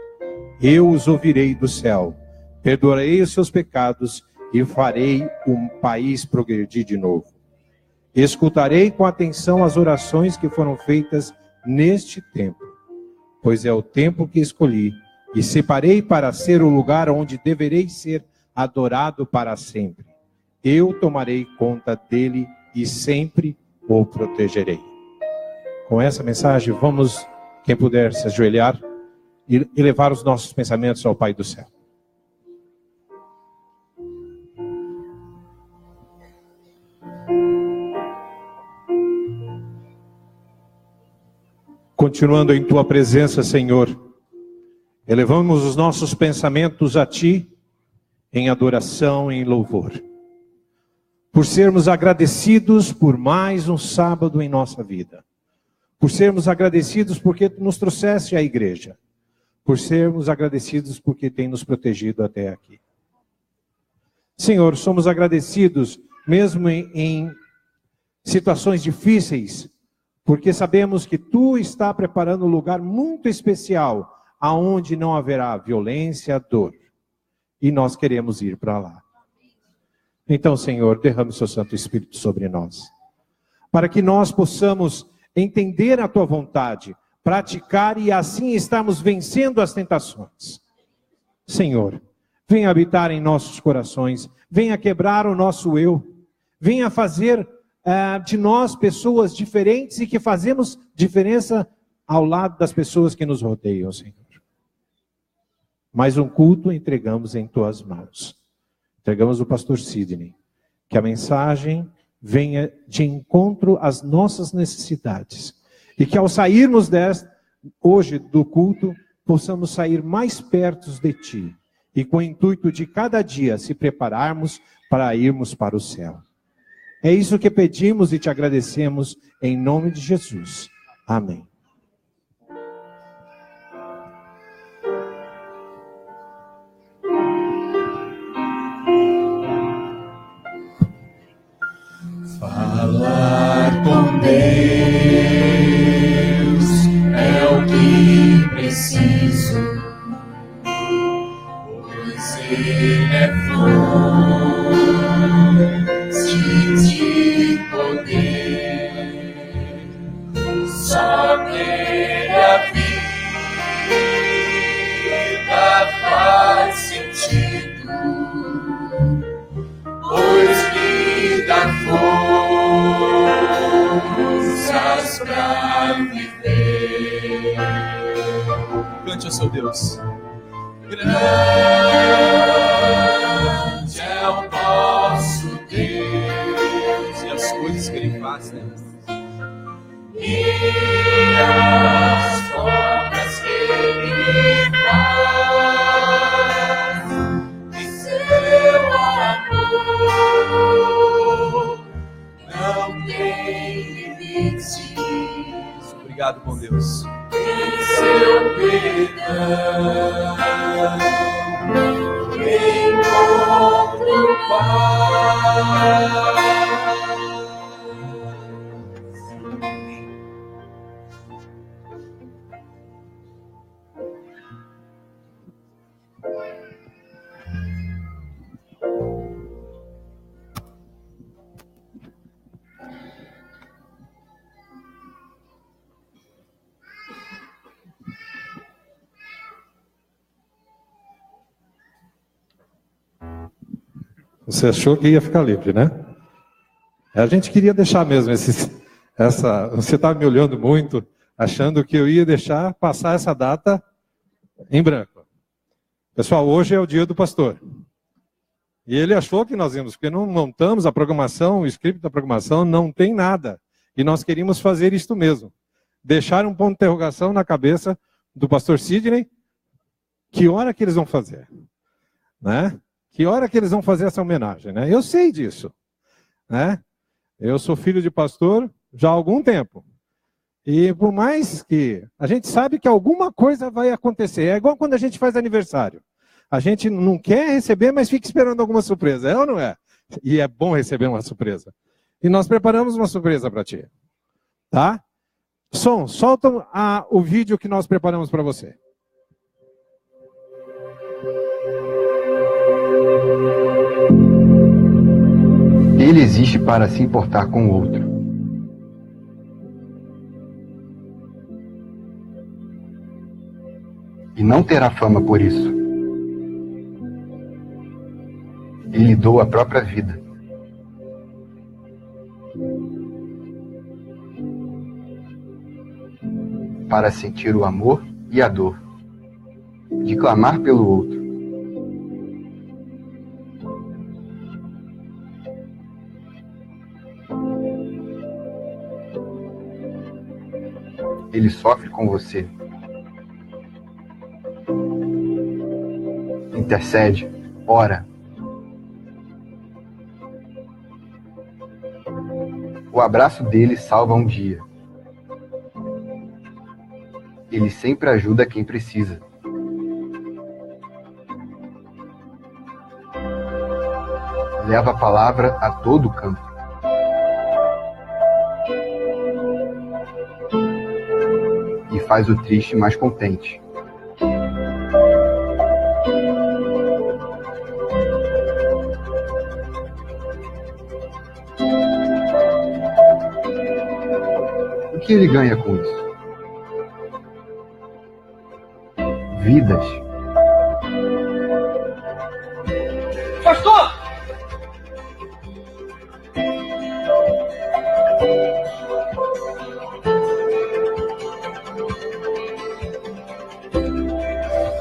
eu os ouvirei do céu, perdoarei os seus pecados e farei o país progredir de novo. Escutarei com atenção as orações que foram feitas neste tempo, pois é o tempo que escolhi e separei para ser o lugar onde deverei ser adorado para sempre. Eu tomarei conta dele e sempre o protegerei. Com essa mensagem, vamos, quem puder se ajoelhar e levar os nossos pensamentos ao Pai do céu. Continuando em tua presença, Senhor, elevamos os nossos pensamentos a ti em adoração e em louvor. Por sermos agradecidos por mais um sábado em nossa vida. Por sermos agradecidos porque tu nos trouxeste à igreja. Por sermos agradecidos porque tem nos protegido até aqui. Senhor, somos agradecidos mesmo em situações difíceis, porque sabemos que tu está preparando um lugar muito especial, aonde não haverá violência, dor. E nós queremos ir para lá. Então, Senhor, derrame o seu Santo Espírito sobre nós, para que nós possamos entender a tua vontade, praticar e assim estarmos vencendo as tentações. Senhor, venha habitar em nossos corações, venha quebrar o nosso eu, venha fazer de nós pessoas diferentes e que fazemos diferença ao lado das pessoas que nos rodeiam, Senhor. Mais um culto entregamos em tuas mãos. Entregamos o pastor Sidney. Que a mensagem venha de encontro às nossas necessidades. E que ao sairmos hoje do culto, possamos sair mais perto de ti. E com o intuito de cada dia se prepararmos para irmos para o céu. É isso que pedimos e te agradecemos em nome de Jesus. Amém. Falar com Deus é o que preciso, pois Ele é fonte de poder. Só nele a vida faz sentido, pois me dá forças pra viver. Cante ao seu Deus. Grande é o nosso Deus e as coisas que Ele faz, né? E as obras que Ele faz, de seu amor não tem limites. Obrigado, bom Deus. Em seu perdão encontro paz. Você achou que ia ficar livre, né? A gente queria deixar mesmo você estava me olhando muito, achando que eu ia deixar passar essa data em branco. Pessoal, hoje é o dia do pastor. E ele achou que nós íamos, porque não montamos a programação, o script da programação, não tem nada. E nós queríamos fazer isto mesmo. Deixar um ponto de interrogação na cabeça do pastor Sidney. Que hora que eles vão fazer? Né? Que hora que eles vão fazer essa homenagem? Né? Eu sei disso. Né? Eu sou filho de pastor já há algum tempo. E por mais que a gente sabe que alguma coisa vai acontecer. É igual quando a gente faz aniversário. A gente não quer receber, mas fica esperando alguma surpresa. É ou não é? E é bom receber uma surpresa. E nós preparamos uma surpresa para ti. Tá? Som, solta o vídeo que nós preparamos para você. Ele existe para se importar com o outro. E não terá fama por isso. Ele doa a própria vida. Para sentir o amor e a dor. De clamar pelo outro. Ele sofre com você. Intercede, ora. O abraço dele salva um dia. Ele sempre ajuda quem precisa. Leva a palavra a todo canto. E faz o triste mais contente. O que ele ganha com isso? Vidas. Pastor!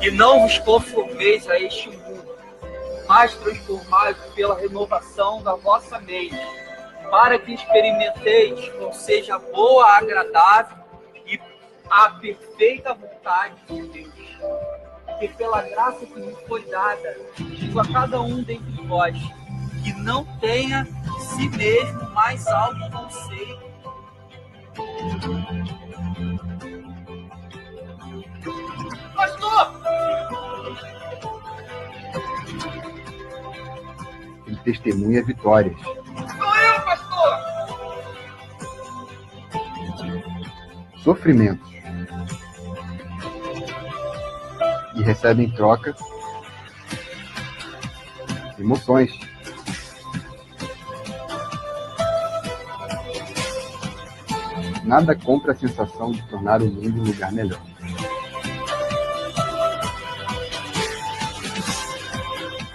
E não vos conformeis a este mundo, mas transformai-vos pela renovação da vossa mente, para que experimenteis qual seja a boa, agradável e a perfeita vontade de Deus. Que pela graça que me foi dada, digo a cada um dentre vós, que não tenha de si mesmo mais alto conceito. Pastor! Ele testemunha vitórias. Sou eu, pastor! Sofrimentos. E recebe em troca emoções. Nada compra a sensação de tornar o mundo um lugar melhor.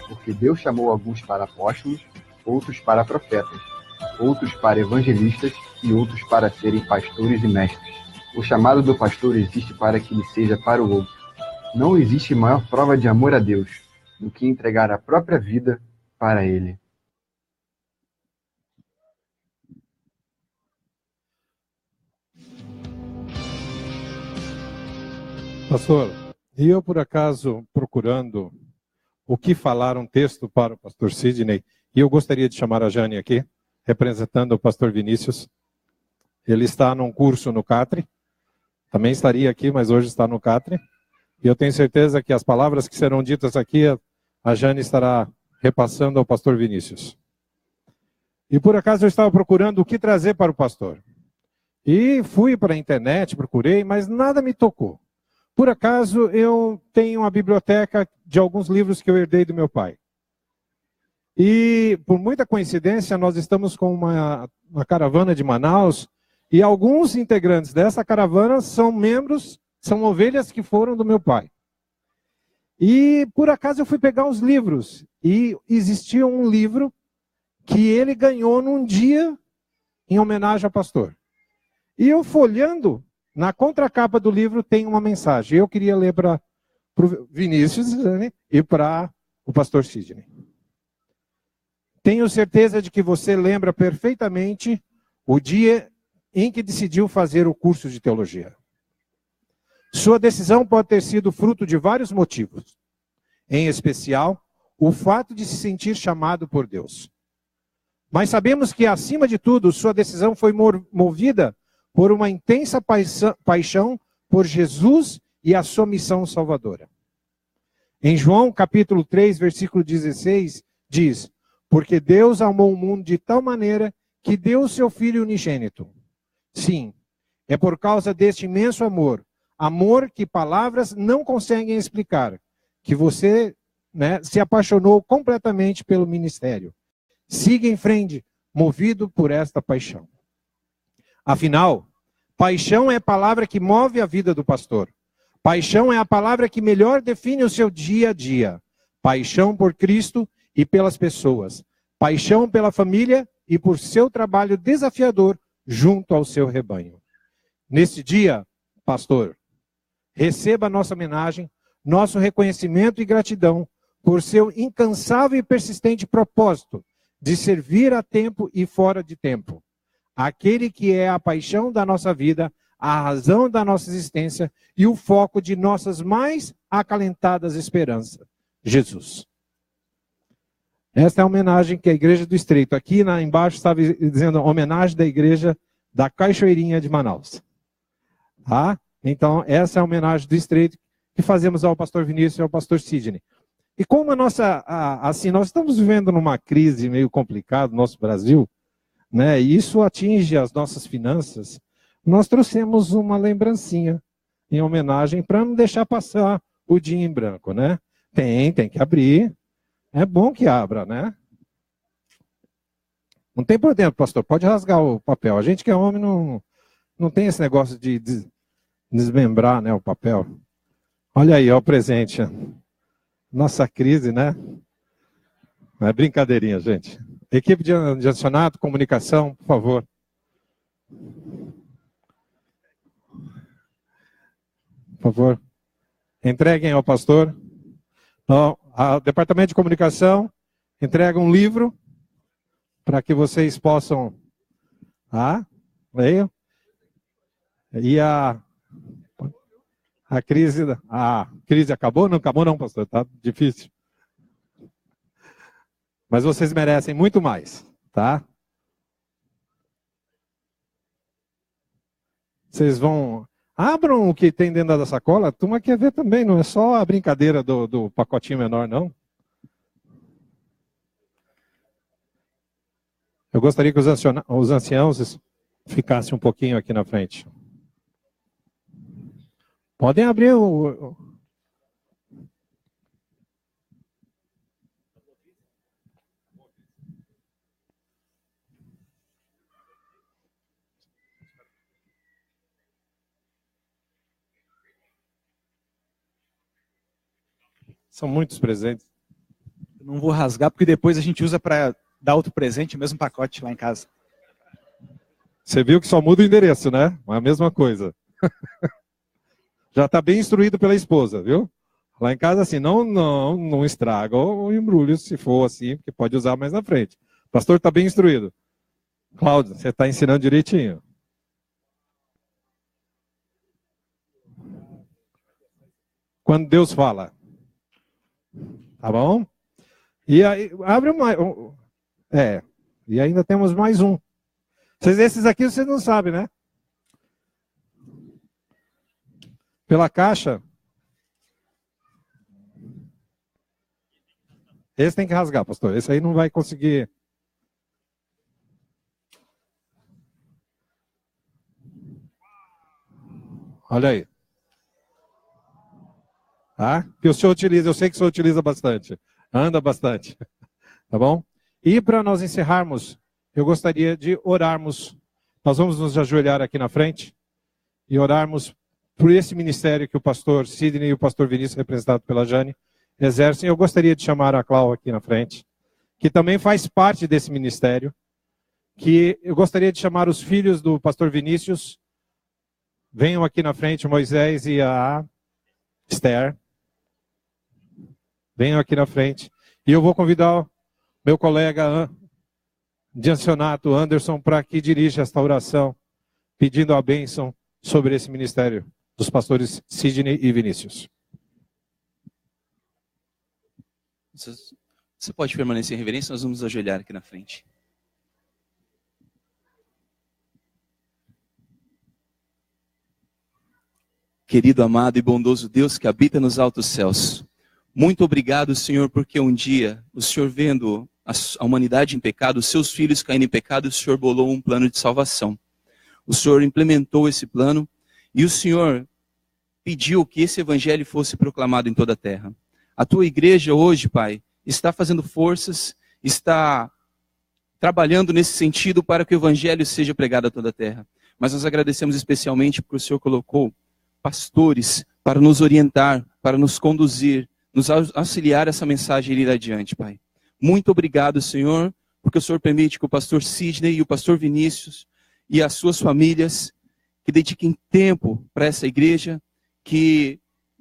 Porque Deus chamou alguns para apóstolos, outros para profetas, outros para evangelistas e outros para serem pastores e mestres. O chamado do pastor existe para que ele seja para o outro. Não existe maior prova de amor a Deus do que entregar a própria vida para Ele. Pastor, e eu por acaso procurando o que falar um texto para o pastor Sidney, e eu gostaria de chamar a Jane aqui, representando o pastor Vinícius. Ele está num curso no Catre, também estaria aqui, mas hoje está no Catre. E eu tenho certeza que as palavras que serão ditas aqui, a Jane estará repassando ao pastor Vinícius. E por acaso eu estava procurando o que trazer para o pastor. E fui para a internet, procurei, mas nada me tocou. Por acaso eu tenho uma biblioteca de alguns livros que eu herdei do meu pai. E por muita coincidência, nós estamos com uma caravana de Manaus, e alguns integrantes dessa caravana são membros, são ovelhas que foram do meu pai. E por acaso eu fui pegar os livros, e existia um livro que ele ganhou num dia em homenagem ao pastor. E eu folhando, na contracapa do livro tem uma mensagem. Eu queria ler para o Vinícius, né, e para o pastor Sidney. Tenho certeza de que você lembra perfeitamente o dia em que decidiu fazer o curso de teologia. Sua decisão pode ter sido fruto de vários motivos. Em especial, o fato de se sentir chamado por Deus. Mas sabemos que, acima de tudo, sua decisão foi movida por uma intensa paixão por Jesus e a sua missão salvadora. Em João capítulo 3, versículo 16, diz: porque Deus amou o mundo de tal maneira que deu o seu Filho unigênito. Sim, é por causa deste imenso amor, amor que palavras não conseguem explicar, que você, se apaixonou completamente pelo ministério. Siga em frente, movido por esta paixão. Afinal, paixão é a palavra que move a vida do pastor. Paixão é a palavra que melhor define o seu dia a dia. Paixão por Cristo e pelas pessoas. Paixão pela família e por seu trabalho desafiador junto ao seu rebanho. Neste dia, pastor, receba nossa homenagem, nosso reconhecimento e gratidão por seu incansável e persistente propósito de servir a tempo e fora de tempo. Aquele que é a paixão da nossa vida, a razão da nossa existência e o foco de nossas mais acalentadas esperanças, Jesus. Esta é a homenagem que a Igreja do Estreito, aqui embaixo estava dizendo homenagem da Igreja da Cachoeirinha de Manaus. Tá? Então, essa é a homenagem do Estreito que fazemos ao pastor Vinícius e ao pastor Sidney. E como nós estamos vivendo numa crise meio complicada no nosso Brasil, né, e isso atinge as nossas finanças, nós trouxemos uma lembrancinha em homenagem para não deixar passar o dia em branco, né? Tem que abrir. É bom que abra, né? Não tem problema, pastor, pode rasgar o papel. A gente que é homem não tem esse negócio de desmembrar, né, o papel. Olha aí, ó, o presente. Nossa crise, né? Não é brincadeirinha, gente. Equipe de adicionado, comunicação, por favor. Por favor. Entreguem ao pastor. Ao Departamento de Comunicação, entrega um livro para que vocês possam... leiam. E a crise acabou? Não acabou não, pastor, tá difícil. Mas vocês merecem muito mais, tá? Vocês vão... Abram o que tem dentro da sacola, a turma quer ver também, não é só a brincadeira do pacotinho menor, não. Eu gostaria que os anciãos ficassem um pouquinho aqui na frente. Podem abrir o... São muitos presentes. Eu não vou rasgar, porque depois a gente usa para dar outro presente, o mesmo pacote lá em casa. Você viu que só muda o endereço, né? É a mesma coisa. Já está bem instruído pela esposa, viu? Lá em casa, assim, não estraga o embrulho, se for assim, porque pode usar mais na frente. O pastor está bem instruído. Cláudio, você está ensinando direitinho. Quando Deus fala. Tá bom? E aí, abre mais. E ainda temos mais um. Esses aqui vocês não sabem, né? Pela caixa. Esse tem que rasgar, pastor. Esse aí não vai conseguir. Olha aí. Tá? Que o senhor utiliza, eu sei que o senhor utiliza bastante. Anda bastante. Tá bom? E para nós encerrarmos, eu gostaria de orarmos. Nós vamos nos ajoelhar aqui na frente e orarmos por esse ministério que o pastor Sidney e o pastor Vinícius, representado pela Jane, exercem. Eu gostaria de chamar a Clau aqui na frente, que também faz parte desse ministério, que eu gostaria de chamar os filhos do pastor Vinícius. Venham aqui na frente, Moisés e a Esther. Venham aqui na frente. E eu vou convidar o meu colega de ancianato, Anderson, para que dirija esta oração, pedindo a bênção sobre esse ministério dos pastores Sidney e Vinícius. Você pode permanecer em reverência, nós vamos ajoelhar aqui na frente. Querido, amado e bondoso Deus que habita nos altos céus, muito obrigado, Senhor, porque um dia, o Senhor vendo a humanidade em pecado, os seus filhos caindo em pecado, o Senhor bolou um plano de salvação. O Senhor implementou esse plano e o Senhor pediu que esse evangelho fosse proclamado em toda a terra. A tua igreja hoje, Pai, está fazendo forças, está trabalhando nesse sentido para que o evangelho seja pregado a toda a terra. Mas nós agradecemos especialmente porque o Senhor colocou pastores para nos orientar, para nos conduzir, nos auxiliar essa mensagem e ir adiante, Pai. Muito obrigado, Senhor, porque o Senhor permite que o pastor Sidney e o pastor Vinícius e as suas famílias que dediquem tempo para essa igreja, que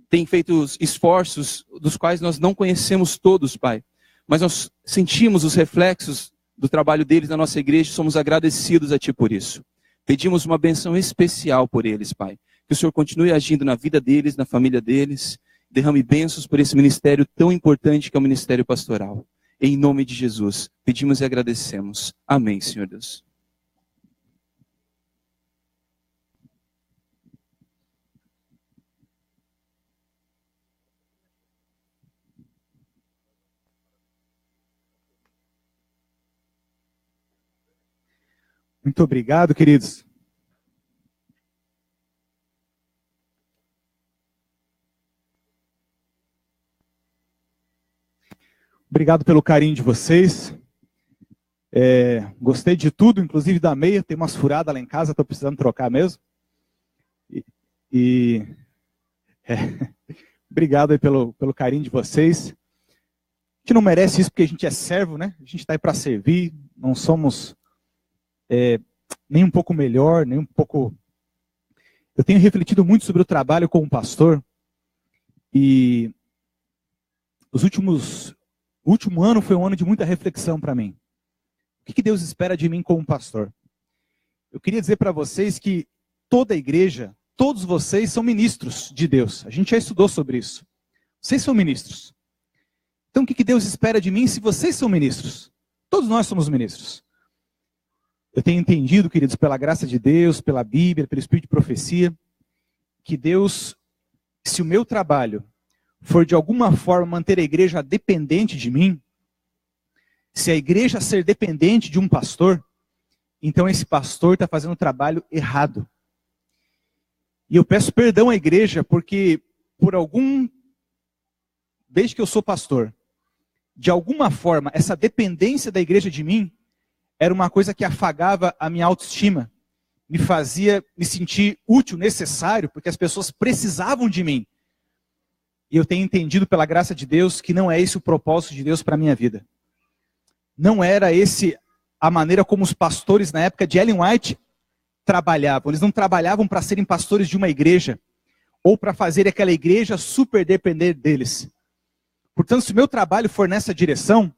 tem feito esforços dos quais nós não conhecemos todos, Pai. Mas nós sentimos os reflexos do trabalho deles na nossa igreja e somos agradecidos a Ti por isso. Pedimos uma benção especial por eles, Pai. Que o Senhor continue agindo na vida deles, na família deles. Derrame bênçãos por esse ministério tão importante que é o ministério pastoral. Em nome de Jesus, pedimos e agradecemos. Amém, Senhor Deus. Muito obrigado, queridos. Obrigado pelo carinho de vocês. Gostei de tudo, inclusive da meia. Tem umas furadas lá em casa, estou precisando trocar mesmo. Obrigado aí pelo carinho de vocês. A gente não merece isso porque a gente é servo, né? A gente está aí para servir, não somos nem um pouco melhor, nem um pouco... Eu tenho refletido muito sobre o trabalho como pastor E o último ano foi um ano de muita reflexão para mim. O que Deus espera de mim como pastor? Eu queria dizer para vocês que toda a igreja, todos vocês são ministros de Deus. A gente já estudou sobre isso. Vocês são ministros. Então o que Deus espera de mim se vocês são ministros? Todos nós somos ministros. Eu tenho entendido, queridos, pela graça de Deus, pela Bíblia, pelo Espírito de profecia, que Deus, se o meu trabalho for de alguma forma manter a igreja dependente de mim, se a igreja ser dependente de um pastor, então esse pastor está fazendo o trabalho errado. E eu peço perdão à igreja, porque desde que eu sou pastor, de alguma forma, essa dependência da igreja de mim era uma coisa que afagava a minha autoestima, me fazia me sentir útil, necessário, porque as pessoas precisavam de mim. E eu tenho entendido pela graça de Deus que não é esse o propósito de Deus para a minha vida. Não era esse a maneira como os pastores na época de Ellen White trabalhavam. Eles não trabalhavam para serem pastores de uma igreja, ou para fazer aquela igreja super depender deles. Portanto, se o meu trabalho for nessa direção,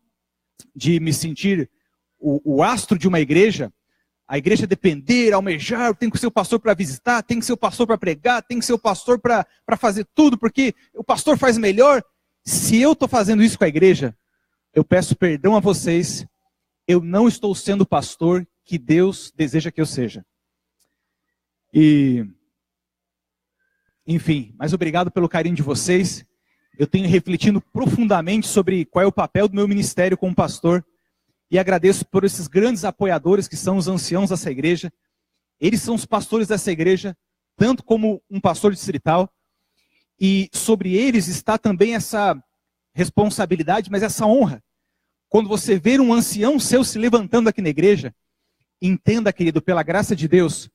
de me sentir o astro de uma igreja, a igreja depender, almejar, tem que ser o pastor para visitar, tem que ser o pastor para pregar, tem que ser o pastor para fazer tudo, porque o pastor faz melhor. Se eu estou fazendo isso com a igreja, eu peço perdão a vocês, eu não estou sendo o pastor que Deus deseja que eu seja. Enfim, mas obrigado pelo carinho de vocês. Eu tenho refletido profundamente sobre qual é o papel do meu ministério como pastor. E agradeço por esses grandes apoiadores que são os anciãos dessa igreja. Eles são os pastores dessa igreja, tanto como um pastor distrital. E sobre eles está também essa responsabilidade, mas essa honra. Quando você ver um ancião seu se levantando aqui na igreja, entenda, querido, pela graça de Deus,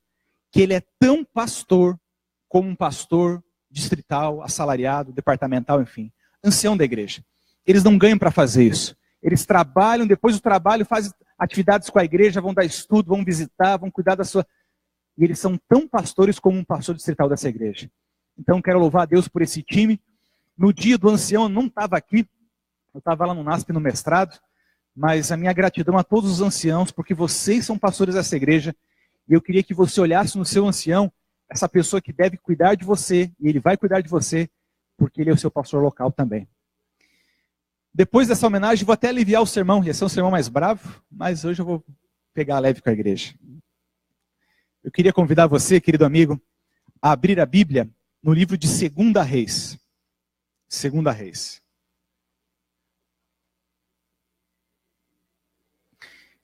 que ele é tão pastor como um pastor distrital, assalariado, departamental, enfim. Ancião da igreja. Eles não ganham para fazer isso. Eles trabalham, depois do trabalho fazem atividades com a igreja, vão dar estudo, vão visitar, vão cuidar da sua... E eles são tão pastores como um pastor distrital dessa igreja. Então quero louvar a Deus por esse time. No dia do ancião eu não estava aqui, eu estava lá no NASP no mestrado, mas a minha gratidão a todos os anciãos, porque vocês são pastores dessa igreja, e eu queria que você olhasse no seu ancião, essa pessoa que deve cuidar de você, e ele vai cuidar de você, porque ele é o seu pastor local também. Depois dessa homenagem, vou até aliviar o sermão, ia ser um sermão mais bravo, mas hoje eu vou pegar leve com a igreja. Eu queria convidar você, querido amigo, a abrir a Bíblia no livro de 2 Reis. 2 Reis.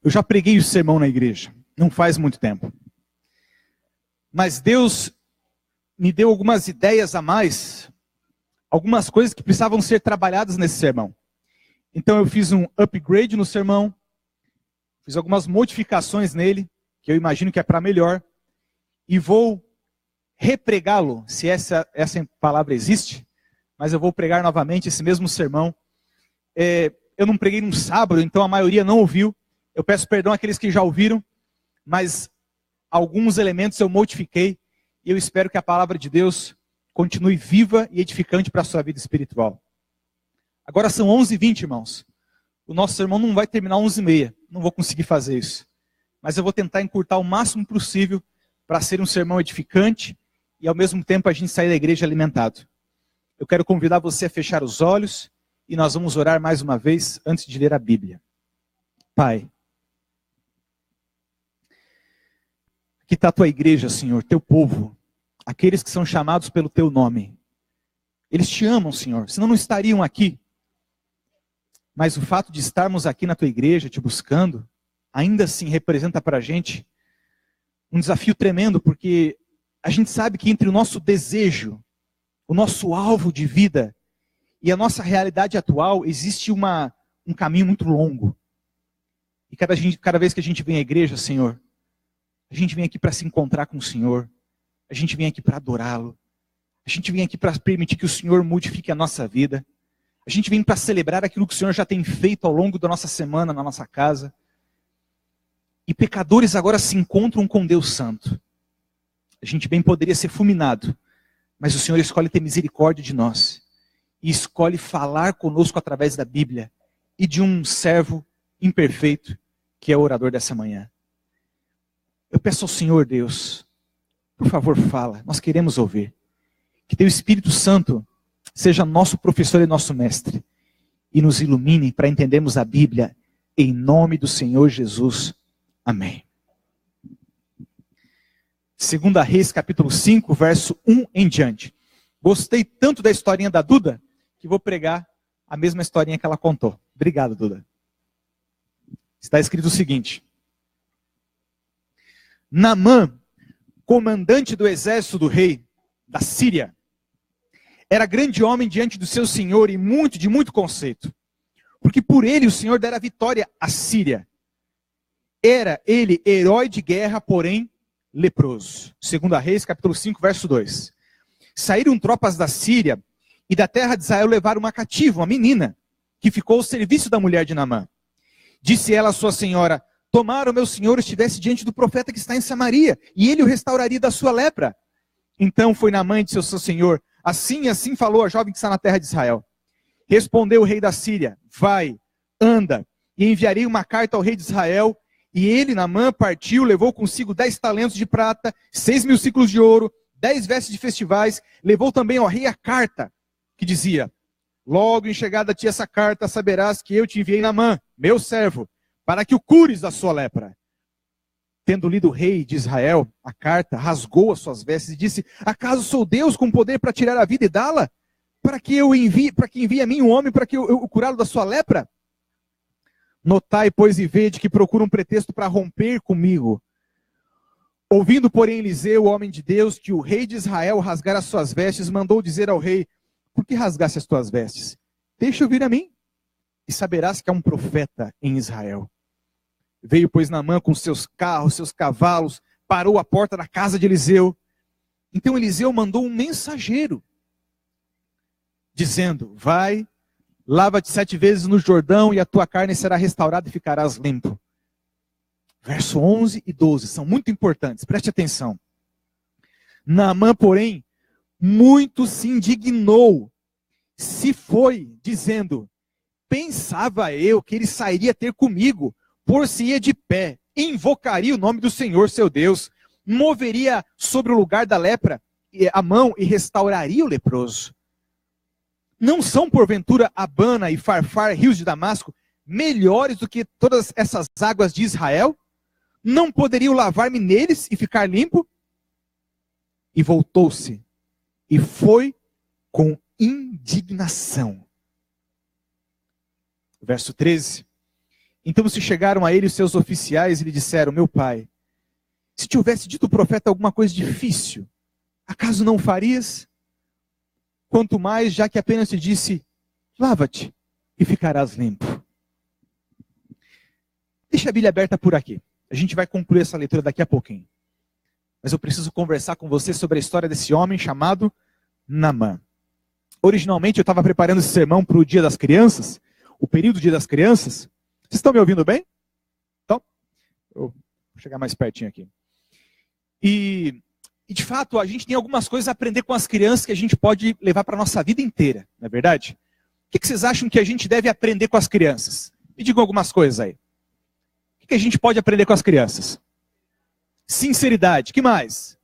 Eu já preguei o sermão na igreja, não faz muito tempo. Mas Deus me deu algumas ideias a mais, algumas coisas que precisavam ser trabalhadas nesse sermão. Então eu fiz um upgrade no sermão, fiz algumas modificações nele, que eu imagino que é para melhor, e vou repregá-lo, se essa palavra existe, mas eu vou pregar novamente esse mesmo sermão. Eu não preguei num sábado, então a maioria não ouviu. Eu peço perdão àqueles que já ouviram, mas alguns elementos eu modifiquei, e eu espero que a palavra de Deus continue viva e edificante para a sua vida espiritual. Agora são 11h20, irmãos. O nosso sermão não vai terminar 11h30. Não vou conseguir fazer isso. Mas eu vou tentar encurtar o máximo possível para ser um sermão edificante e ao mesmo tempo a gente sair da igreja alimentado. Eu quero convidar você a fechar os olhos e nós vamos orar mais uma vez antes de ler a Bíblia. Pai, aqui está a tua igreja, Senhor, teu povo, aqueles que são chamados pelo teu nome. Eles te amam, Senhor, senão não estariam aqui. Mas o fato de estarmos aqui na tua igreja, te buscando, ainda assim representa para a gente um desafio tremendo, porque a gente sabe que entre o nosso desejo, o nosso alvo de vida e a nossa realidade atual, existe um caminho muito longo. E cada vez que a gente vem à igreja, Senhor, a gente vem aqui para se encontrar com o Senhor, a gente vem aqui para adorá-lo, a gente vem aqui para permitir que o Senhor modifique a nossa vida. A gente vem para celebrar aquilo que o Senhor já tem feito ao longo da nossa semana, na nossa casa. E pecadores agora se encontram com Deus Santo. A gente bem poderia ser fulminado, mas o Senhor escolhe ter misericórdia de nós. e escolhe falar conosco através da Bíblia e de um servo imperfeito que é o orador dessa manhã. Eu peço ao Senhor Deus, por favor, fala, nós queremos ouvir. Que teu Espírito Santo seja nosso professor e nosso mestre e nos ilumine para entendermos a Bíblia em nome do Senhor Jesus. Amém. 2 Reis, capítulo 5, verso 1 em diante. Gostei tanto da historinha da Duda, que vou pregar a mesma historinha que ela contou. Obrigado, Duda. Está escrito o seguinte: Naamã, comandante do exército do rei da Síria, era grande homem diante do seu senhor e de muito conceito, porque por ele o Senhor dera vitória à Síria. Era ele herói de guerra, porém leproso. 2 Reis, capítulo 5, verso 2. Saíram tropas da Síria e da terra de Israel levaram uma cativa, uma menina, que ficou ao serviço da mulher de Naamã. Disse ela à sua senhora: tomara o meu senhor estivesse diante do profeta que está em Samaria, e ele o restauraria da sua lepra. Então foi Naamã e disse ao seu senhor: assim e assim falou a jovem que está na terra de Israel. Respondeu o rei da Síria: vai, anda, e enviarei uma carta ao rei de Israel. E ele, Naamã, partiu, levou consigo 10 talentos de prata, 6.000 ciclos de ouro, 10 vestes de festivais. Levou também ao rei a carta, que dizia: logo em chegada a ti essa carta, saberás que eu te enviei Naamã, meu servo, para que o cures da sua lepra. Tendo lido o rei de Israel a carta, rasgou as suas vestes e disse: acaso sou Deus com poder para tirar a vida e dá-la? Para que envie a mim um homem para que eu curá-lo da sua lepra? Notai, pois, e vede que procura um pretexto para romper comigo. Ouvindo, porém, Eliseu, o homem de Deus, que o rei de Israel rasgara as suas vestes, mandou dizer ao rei: por que rasgaste as tuas vestes? Deixa eu vir a mim, e saberás que há um profeta em Israel. Veio, pois, Naamã com seus carros, seus cavalos, parou à porta da casa de Eliseu. Então Eliseu mandou um mensageiro, dizendo: vai, lava-te 7 vezes no Jordão, e a tua carne será restaurada e ficarás limpo. Verso 11 e 12 são muito importantes, preste atenção. Naamã, porém, muito se indignou, se foi, dizendo: pensava eu que ele sairia ter comigo, por-se-ia de pé, invocaria o nome do Senhor seu Deus, moveria sobre o lugar da lepra a mão e restauraria o leproso. Não são, porventura, Abana e Farfar, rios de Damasco, melhores do que todas essas águas de Israel? Não poderiam lavar-me neles e ficar limpo? E voltou-se, e foi com indignação. Verso 13. Então se chegaram a ele os seus oficiais e lhe disseram: meu pai, se te houvesse dito o profeta alguma coisa difícil, acaso não farias? Quanto mais, já que apenas te disse: lava-te e ficarás limpo. Deixa a Bíblia aberta por aqui. A gente vai concluir essa leitura daqui a pouquinho. Mas eu preciso conversar com você sobre a história desse homem chamado Naamã. Originalmente eu estava preparando esse sermão para o Dia das Crianças, o período do Dia das Crianças. Vocês estão me ouvindo bem? Então, eu vou chegar mais pertinho aqui. E de fato, a gente tem algumas coisas a aprender com as crianças que a gente pode levar para a nossa vida inteira, não é verdade? O que vocês acham que a gente deve aprender com as crianças? Me digam algumas coisas aí. O que a gente pode aprender com as crianças? Sinceridade. Que mais?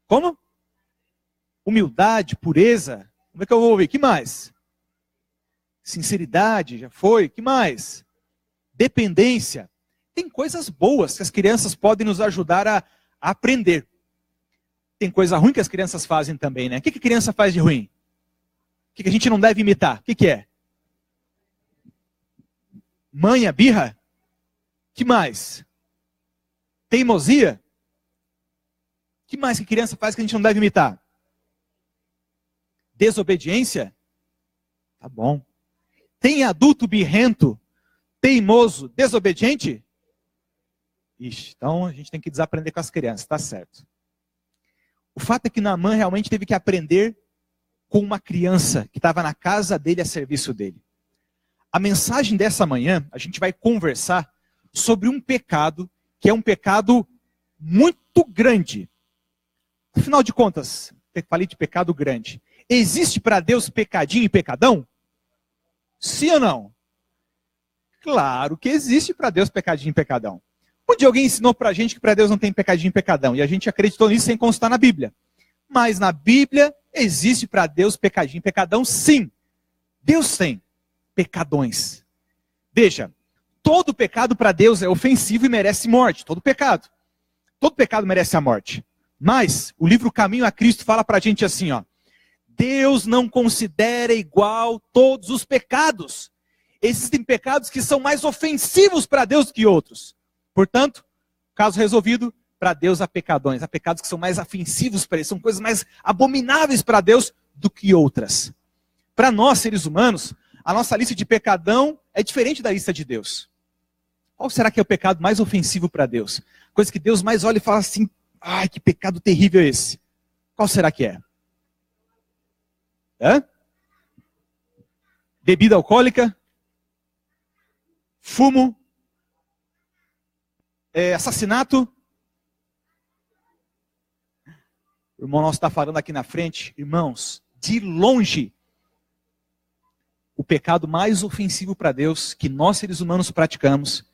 Como? Humildade, pureza. Como é que eu vou ouvir? Que mais? Sinceridade, já foi. Que mais? Dependência. Tem coisas boas que as crianças podem nos ajudar a aprender. Tem coisa ruim que as crianças fazem também, né? O que a criança faz de ruim? O que a gente não deve imitar? O que é? Manha, birra? Que mais? Teimosia? Que mais que a criança faz que a gente não deve imitar? Desobediência? Tá bom. Tem adulto birrento, teimoso, desobediente? Ixi, então a gente tem que desaprender com as crianças, tá certo. O fato é que Naamã realmente teve que aprender com uma criança que estava na casa dele a serviço dele. A mensagem dessa manhã, a gente vai conversar sobre um pecado que é um pecado muito grande. Afinal de contas, falei de pecado grande. Existe para Deus pecadinho e pecadão? Sim ou não? Claro que existe para Deus pecadinho e pecadão. Um dia alguém ensinou para a gente que para Deus não tem pecadinho e pecadão. E a gente acreditou nisso sem constar na Bíblia. Mas na Bíblia existe para Deus pecadinho e pecadão, sim. Deus tem pecadões. Veja, todo pecado para Deus é ofensivo e merece morte. Todo pecado. Todo pecado merece a morte. Mas o livro Caminho a Cristo fala para a gente assim, ó. Deus não considera igual todos os pecados. Existem pecados que são mais ofensivos para Deus do que outros. Portanto, caso resolvido, para Deus há pecadões. Há pecados que são mais ofensivos para Ele. São coisas mais abomináveis para Deus do que outras. Para nós, seres humanos, a nossa lista de pecadão é diferente da lista de Deus. Qual será que é o pecado mais ofensivo para Deus? Coisa que Deus mais olha e fala assim, ai, que pecado terrível é esse. Qual será que é? Hã? Bebida alcoólica? Fumo? Assassinato? O irmão nosso está falando aqui na frente. Irmãos, de longe, o pecado mais ofensivo para Deus que nós seres humanos praticamos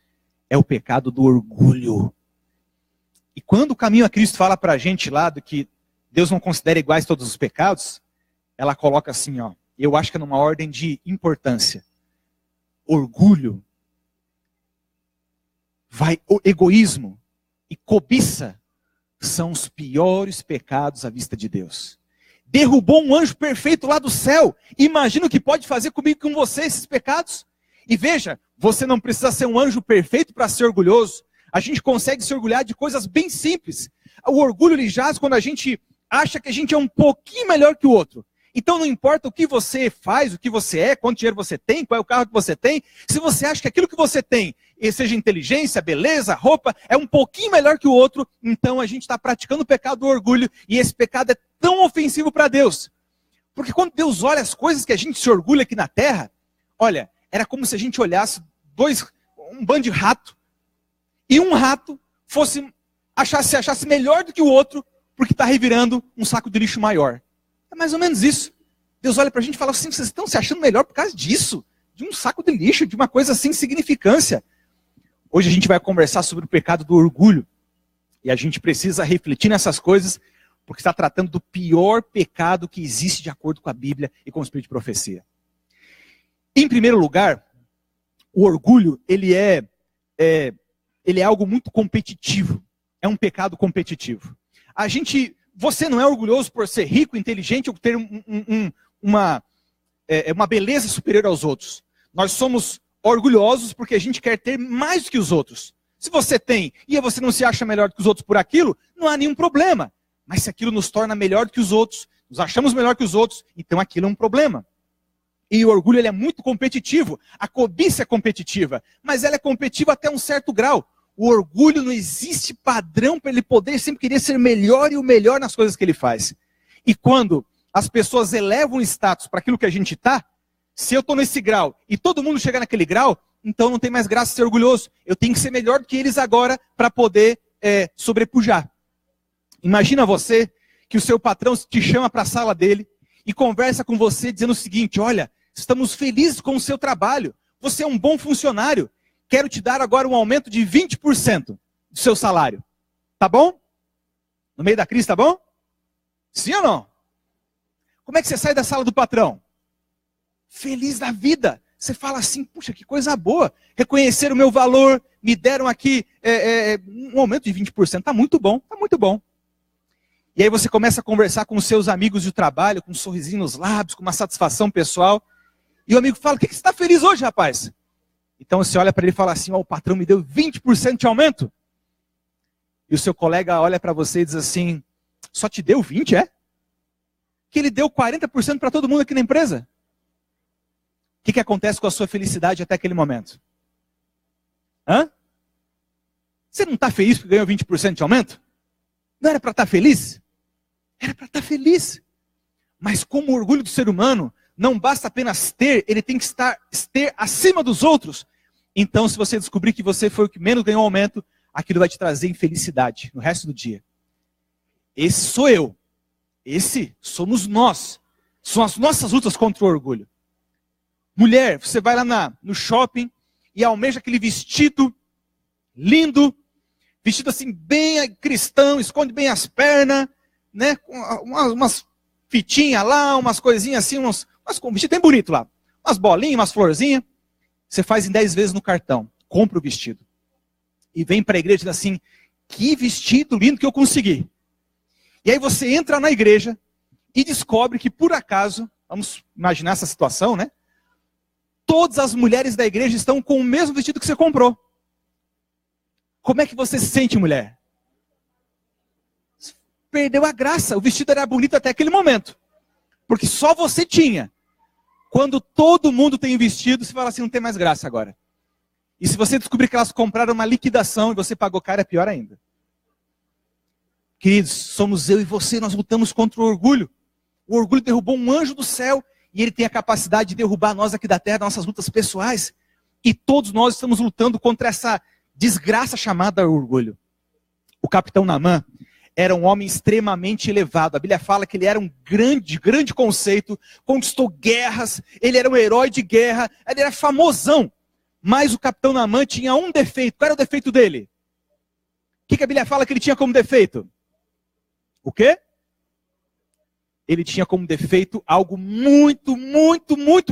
é o pecado do orgulho. E quando o Caminho a Cristo fala para a gente lá do que Deus não considera iguais todos os pecados, ela coloca assim, ó, eu acho que é numa ordem de importância. Orgulho, o egoísmo e cobiça são os piores pecados à vista de Deus. Derrubou um anjo perfeito lá do céu. Imagina o que pode fazer comigo e com você esses pecados. E veja, você não precisa ser um anjo perfeito para ser orgulhoso. A gente consegue se orgulhar de coisas bem simples. O orgulho ele jaz quando a gente acha que a gente é um pouquinho melhor que o outro. Então não importa o que você faz, o que você é, quanto dinheiro você tem, qual é o carro que você tem. Se você acha que aquilo que você tem, seja inteligência, beleza, roupa, é um pouquinho melhor que o outro, então a gente está praticando o pecado do orgulho. E esse pecado é tão ofensivo para Deus. Porque quando Deus olha as coisas que a gente se orgulha aqui na terra, olha, era como se a gente olhasse um bando de rato, e um rato se achasse melhor do que o outro, porque está revirando um saco de lixo maior. É mais ou menos isso. Deus olha para a gente e fala assim, vocês estão se achando melhor por causa disso, de um saco de lixo, de uma coisa sem significância. Hoje a gente vai conversar sobre o pecado do orgulho, e a gente precisa refletir nessas coisas, porque está tratando do pior pecado que existe de acordo com a Bíblia e com o Espírito de profecia. Em primeiro lugar, o orgulho, ele é algo muito competitivo. É um pecado competitivo. Você não é orgulhoso por ser rico, inteligente ou ter uma beleza superior aos outros. Nós somos orgulhosos porque a gente quer ter mais do que os outros. Se você tem e você não se acha melhor do que os outros por aquilo, não há nenhum problema. Mas se aquilo nos torna melhor do que os outros, nos achamos melhor que os outros, então aquilo é um problema. E o orgulho ele é muito competitivo. A cobiça é competitiva, mas ela é competitiva até um certo grau. O orgulho não existe padrão para ele poder sempre querer ser melhor e o melhor nas coisas que ele faz. E quando as pessoas elevam o status para aquilo que a gente está, se eu estou nesse grau e todo mundo chegar naquele grau, então não tem mais graça ser orgulhoso. Eu tenho que ser melhor do que eles agora para poder sobrepujar. Imagina você que o seu patrão te chama para a sala dele e conversa com você dizendo o seguinte, olha, estamos felizes com o seu trabalho, você é um bom funcionário, quero te dar agora um aumento de 20% do seu salário. Tá bom? No meio da crise, tá bom? Sim ou não? Como é que você sai da sala do patrão? Feliz da vida. Você fala assim, puxa, que coisa boa. Reconheceram o meu valor, me deram aqui um aumento de 20%. Tá muito bom, tá muito bom. E aí você começa a conversar com os seus amigos de trabalho, com um sorrisinho nos lábios, com uma satisfação pessoal. E o amigo fala, o que você está feliz hoje, rapaz? Então você olha para ele e fala assim, o patrão me deu 20% de aumento. E o seu colega olha para você e diz assim, só te deu 20%, é? Que ele deu 40% para todo mundo aqui na empresa. O que acontece com a sua felicidade até aquele momento? Hã? Você não está feliz porque ganhou 20% de aumento? Não era para estar feliz? Era para estar feliz. Mas como o orgulho do ser humano não basta apenas ter, ele tem que ter acima dos outros. Então, se você descobrir que você foi o que menos ganhou aumento, aquilo vai te trazer infelicidade no resto do dia. Esse sou eu. Esse somos nós. São as nossas lutas contra o orgulho. Mulher, você vai lá no shopping e almeja aquele vestido lindo, vestido assim bem cristão, esconde bem as pernas, né? Com umas fitinhas lá, umas coisinhas assim, um vestido bem bonito lá. Umas bolinhas, umas florzinhas. Você faz em 10 vezes no cartão. Compra o vestido. E vem para a igreja e diz assim, que vestido lindo que eu consegui. E aí você entra na igreja e descobre que por acaso, vamos imaginar essa situação, né? Todas as mulheres da igreja estão com o mesmo vestido que você comprou. Como é que você se sente, mulher? Perdeu a graça. O vestido era bonito até aquele momento. Porque só você tinha. Quando todo mundo tem vestido, você fala assim, não tem mais graça agora. E se você descobrir que elas compraram uma liquidação e você pagou caro, é pior ainda. Queridos, somos eu e você, nós lutamos contra o orgulho. O orgulho derrubou um anjo do céu e ele tem a capacidade de derrubar nós aqui da terra, nossas lutas pessoais. E todos nós estamos lutando contra essa desgraça chamada orgulho. O capitão Naamã era um homem extremamente elevado. A Bíblia fala que ele era um grande conceito, conquistou guerras, ele era um herói de guerra, ele era famosão. Mas o capitão Naamã tinha um defeito. Qual era o defeito dele? O que a Bíblia fala que ele tinha como defeito? O quê? Ele tinha como defeito algo muito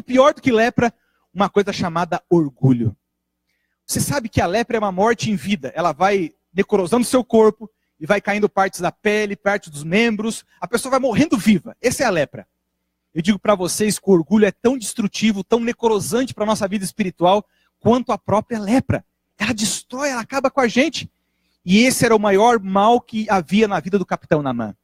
pior do que lepra, uma coisa chamada orgulho. Você sabe que a lepra é uma morte em vida. Ela vai necrosando seu corpo e vai caindo partes da pele, partes dos membros. A pessoa vai morrendo viva. Essa é a lepra. Eu digo para vocês que o orgulho é tão destrutivo, tão necrosante para a nossa vida espiritual, quanto a própria lepra. Ela destrói, ela acaba com a gente. E esse era o maior mal que havia na vida do capitão Naamã.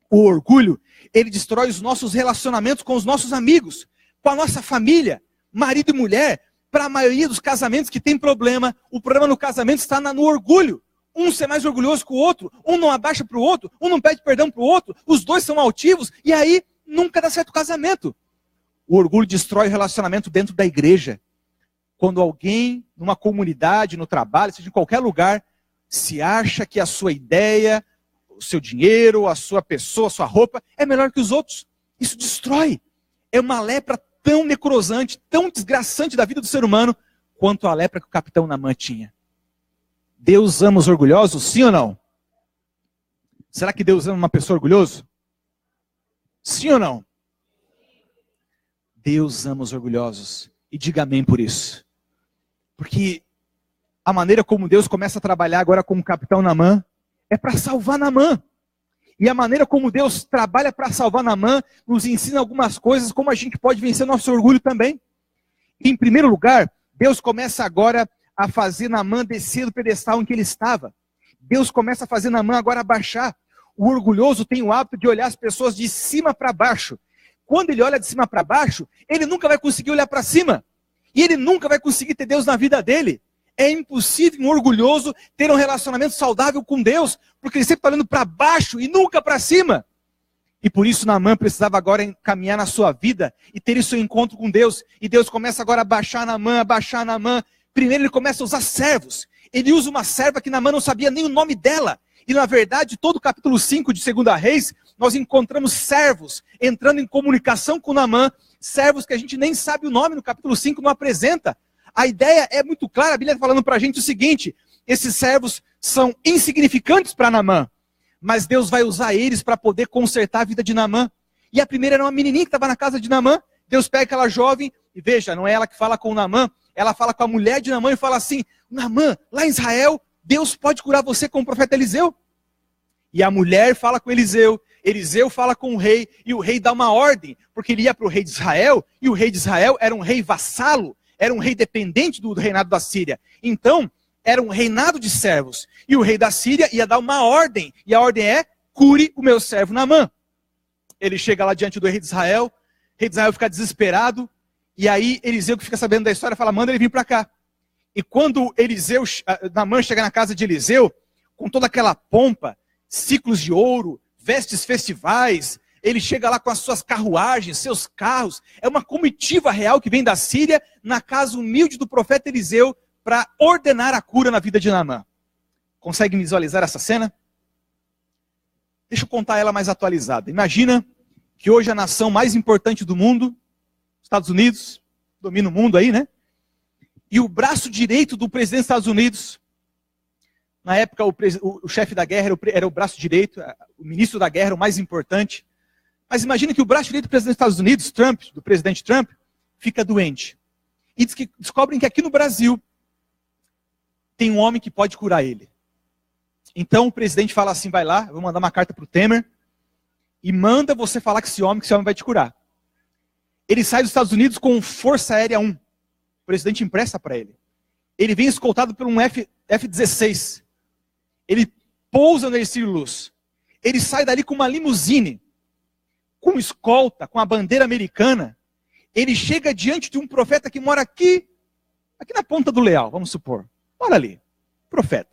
O orgulho, ele destrói os nossos relacionamentos com os nossos amigos, com a nossa família, marido e mulher. Para a maioria dos casamentos que tem problema, o problema no casamento está no orgulho. Um ser mais orgulhoso que o outro, um não abaixa para o outro, um não pede perdão para o outro, os dois são altivos, e aí nunca dá certo o casamento. O orgulho destrói o relacionamento dentro da igreja. Quando alguém, numa comunidade, no trabalho, seja em qualquer lugar, se acha que a sua ideia, o seu dinheiro, a sua pessoa, a sua roupa, é melhor que os outros. Isso destrói. É uma lepra tão necrosante, tão desgraçante da vida do ser humano, quanto a lepra que o capitão Naamã tinha. Deus ama os orgulhosos, sim ou não? Será que Deus ama uma pessoa orgulhosa? Sim ou não? Deus ama os orgulhosos. E diga amém por isso. Porque a maneira como Deus começa a trabalhar agora com o capitão Naamã é para salvar Naamã. E a maneira como Deus trabalha para salvar Naamã nos ensina algumas coisas, como a gente pode vencer nosso orgulho também. Em primeiro lugar, Deus começa agora a fazer Naamã descer do pedestal em que ele estava. Deus começa a fazer Naamã agora abaixar. O orgulhoso tem o hábito de olhar as pessoas de cima para baixo. Quando ele olha de cima para baixo, ele nunca vai conseguir olhar para cima. E ele nunca vai conseguir ter Deus na vida dele. É impossível um orgulhoso ter um relacionamento saudável com Deus, porque ele sempre está olhando para baixo e nunca para cima. E por isso Naamã precisava agora caminhar na sua vida e ter esse seu encontro com Deus. E Deus começa agora a baixar Naamã. Primeiro ele começa a usar servos. Ele usa uma serva que Naamã não sabia nem o nome dela. E na verdade, todo o capítulo 5 de 2 Reis, nós encontramos servos entrando em comunicação com Naamã. Servos que a gente nem sabe o nome, no capítulo 5 não apresenta. A ideia é muito clara, a Bíblia está falando para a gente o seguinte: esses servos são insignificantes para Naamã, mas Deus vai usar eles para poder consertar a vida de Naamã. E a primeira era uma menininha que estava na casa de Naamã. Deus pega aquela jovem, e veja, não é ela que fala com o Naamã, ela fala com a mulher de Naamã e fala assim: Naamã, lá em Israel, Deus pode curar você com o profeta Eliseu. E a mulher fala com Eliseu, Eliseu fala com o rei, e o rei dá uma ordem, porque ele ia para o rei de Israel, e o rei de Israel era um rei vassalo, era um rei dependente do reinado da Síria. Então, era um reinado de servos. E o rei da Síria ia dar uma ordem. E a ordem é: cure o meu servo Naamã. Ele chega lá diante do rei de Israel. O rei de Israel fica desesperado. E aí Eliseu, que fica sabendo da história, fala: manda ele vir para cá. E quando Naamã chega na casa de Eliseu, com toda aquela pompa, ciclos de ouro, vestes festivais, ele chega lá com as suas carruagens, seus carros. É uma comitiva real que vem da Síria na casa humilde do profeta Eliseu para ordenar a cura na vida de Naamã. Consegue visualizar essa cena? Deixa eu contar ela mais atualizada. Imagina que hoje é a nação mais importante do mundo, Estados Unidos, domina o mundo aí, né? E o braço direito do presidente dos Estados Unidos, na época o chefe da guerra era o braço direito, o ministro da guerra, o mais importante. Mas imagine que o braço direito do presidente dos Estados Unidos, do presidente Trump, fica doente. E descobrem que aqui no Brasil tem um homem que pode curar ele. Então o presidente fala assim, vai lá, eu vou mandar uma carta para o Temer, e manda você falar com esse homem vai te curar. Ele sai dos Estados Unidos com Força Aérea 1. O presidente empresta para ele. Ele vem escoltado por um F-16. Ele pousa no Ercílio Luz. Ele sai dali com uma limusine, com escolta, com a bandeira americana. Ele chega diante de um profeta que mora aqui na Ponta do Leal, vamos supor. Mora ali, profeta.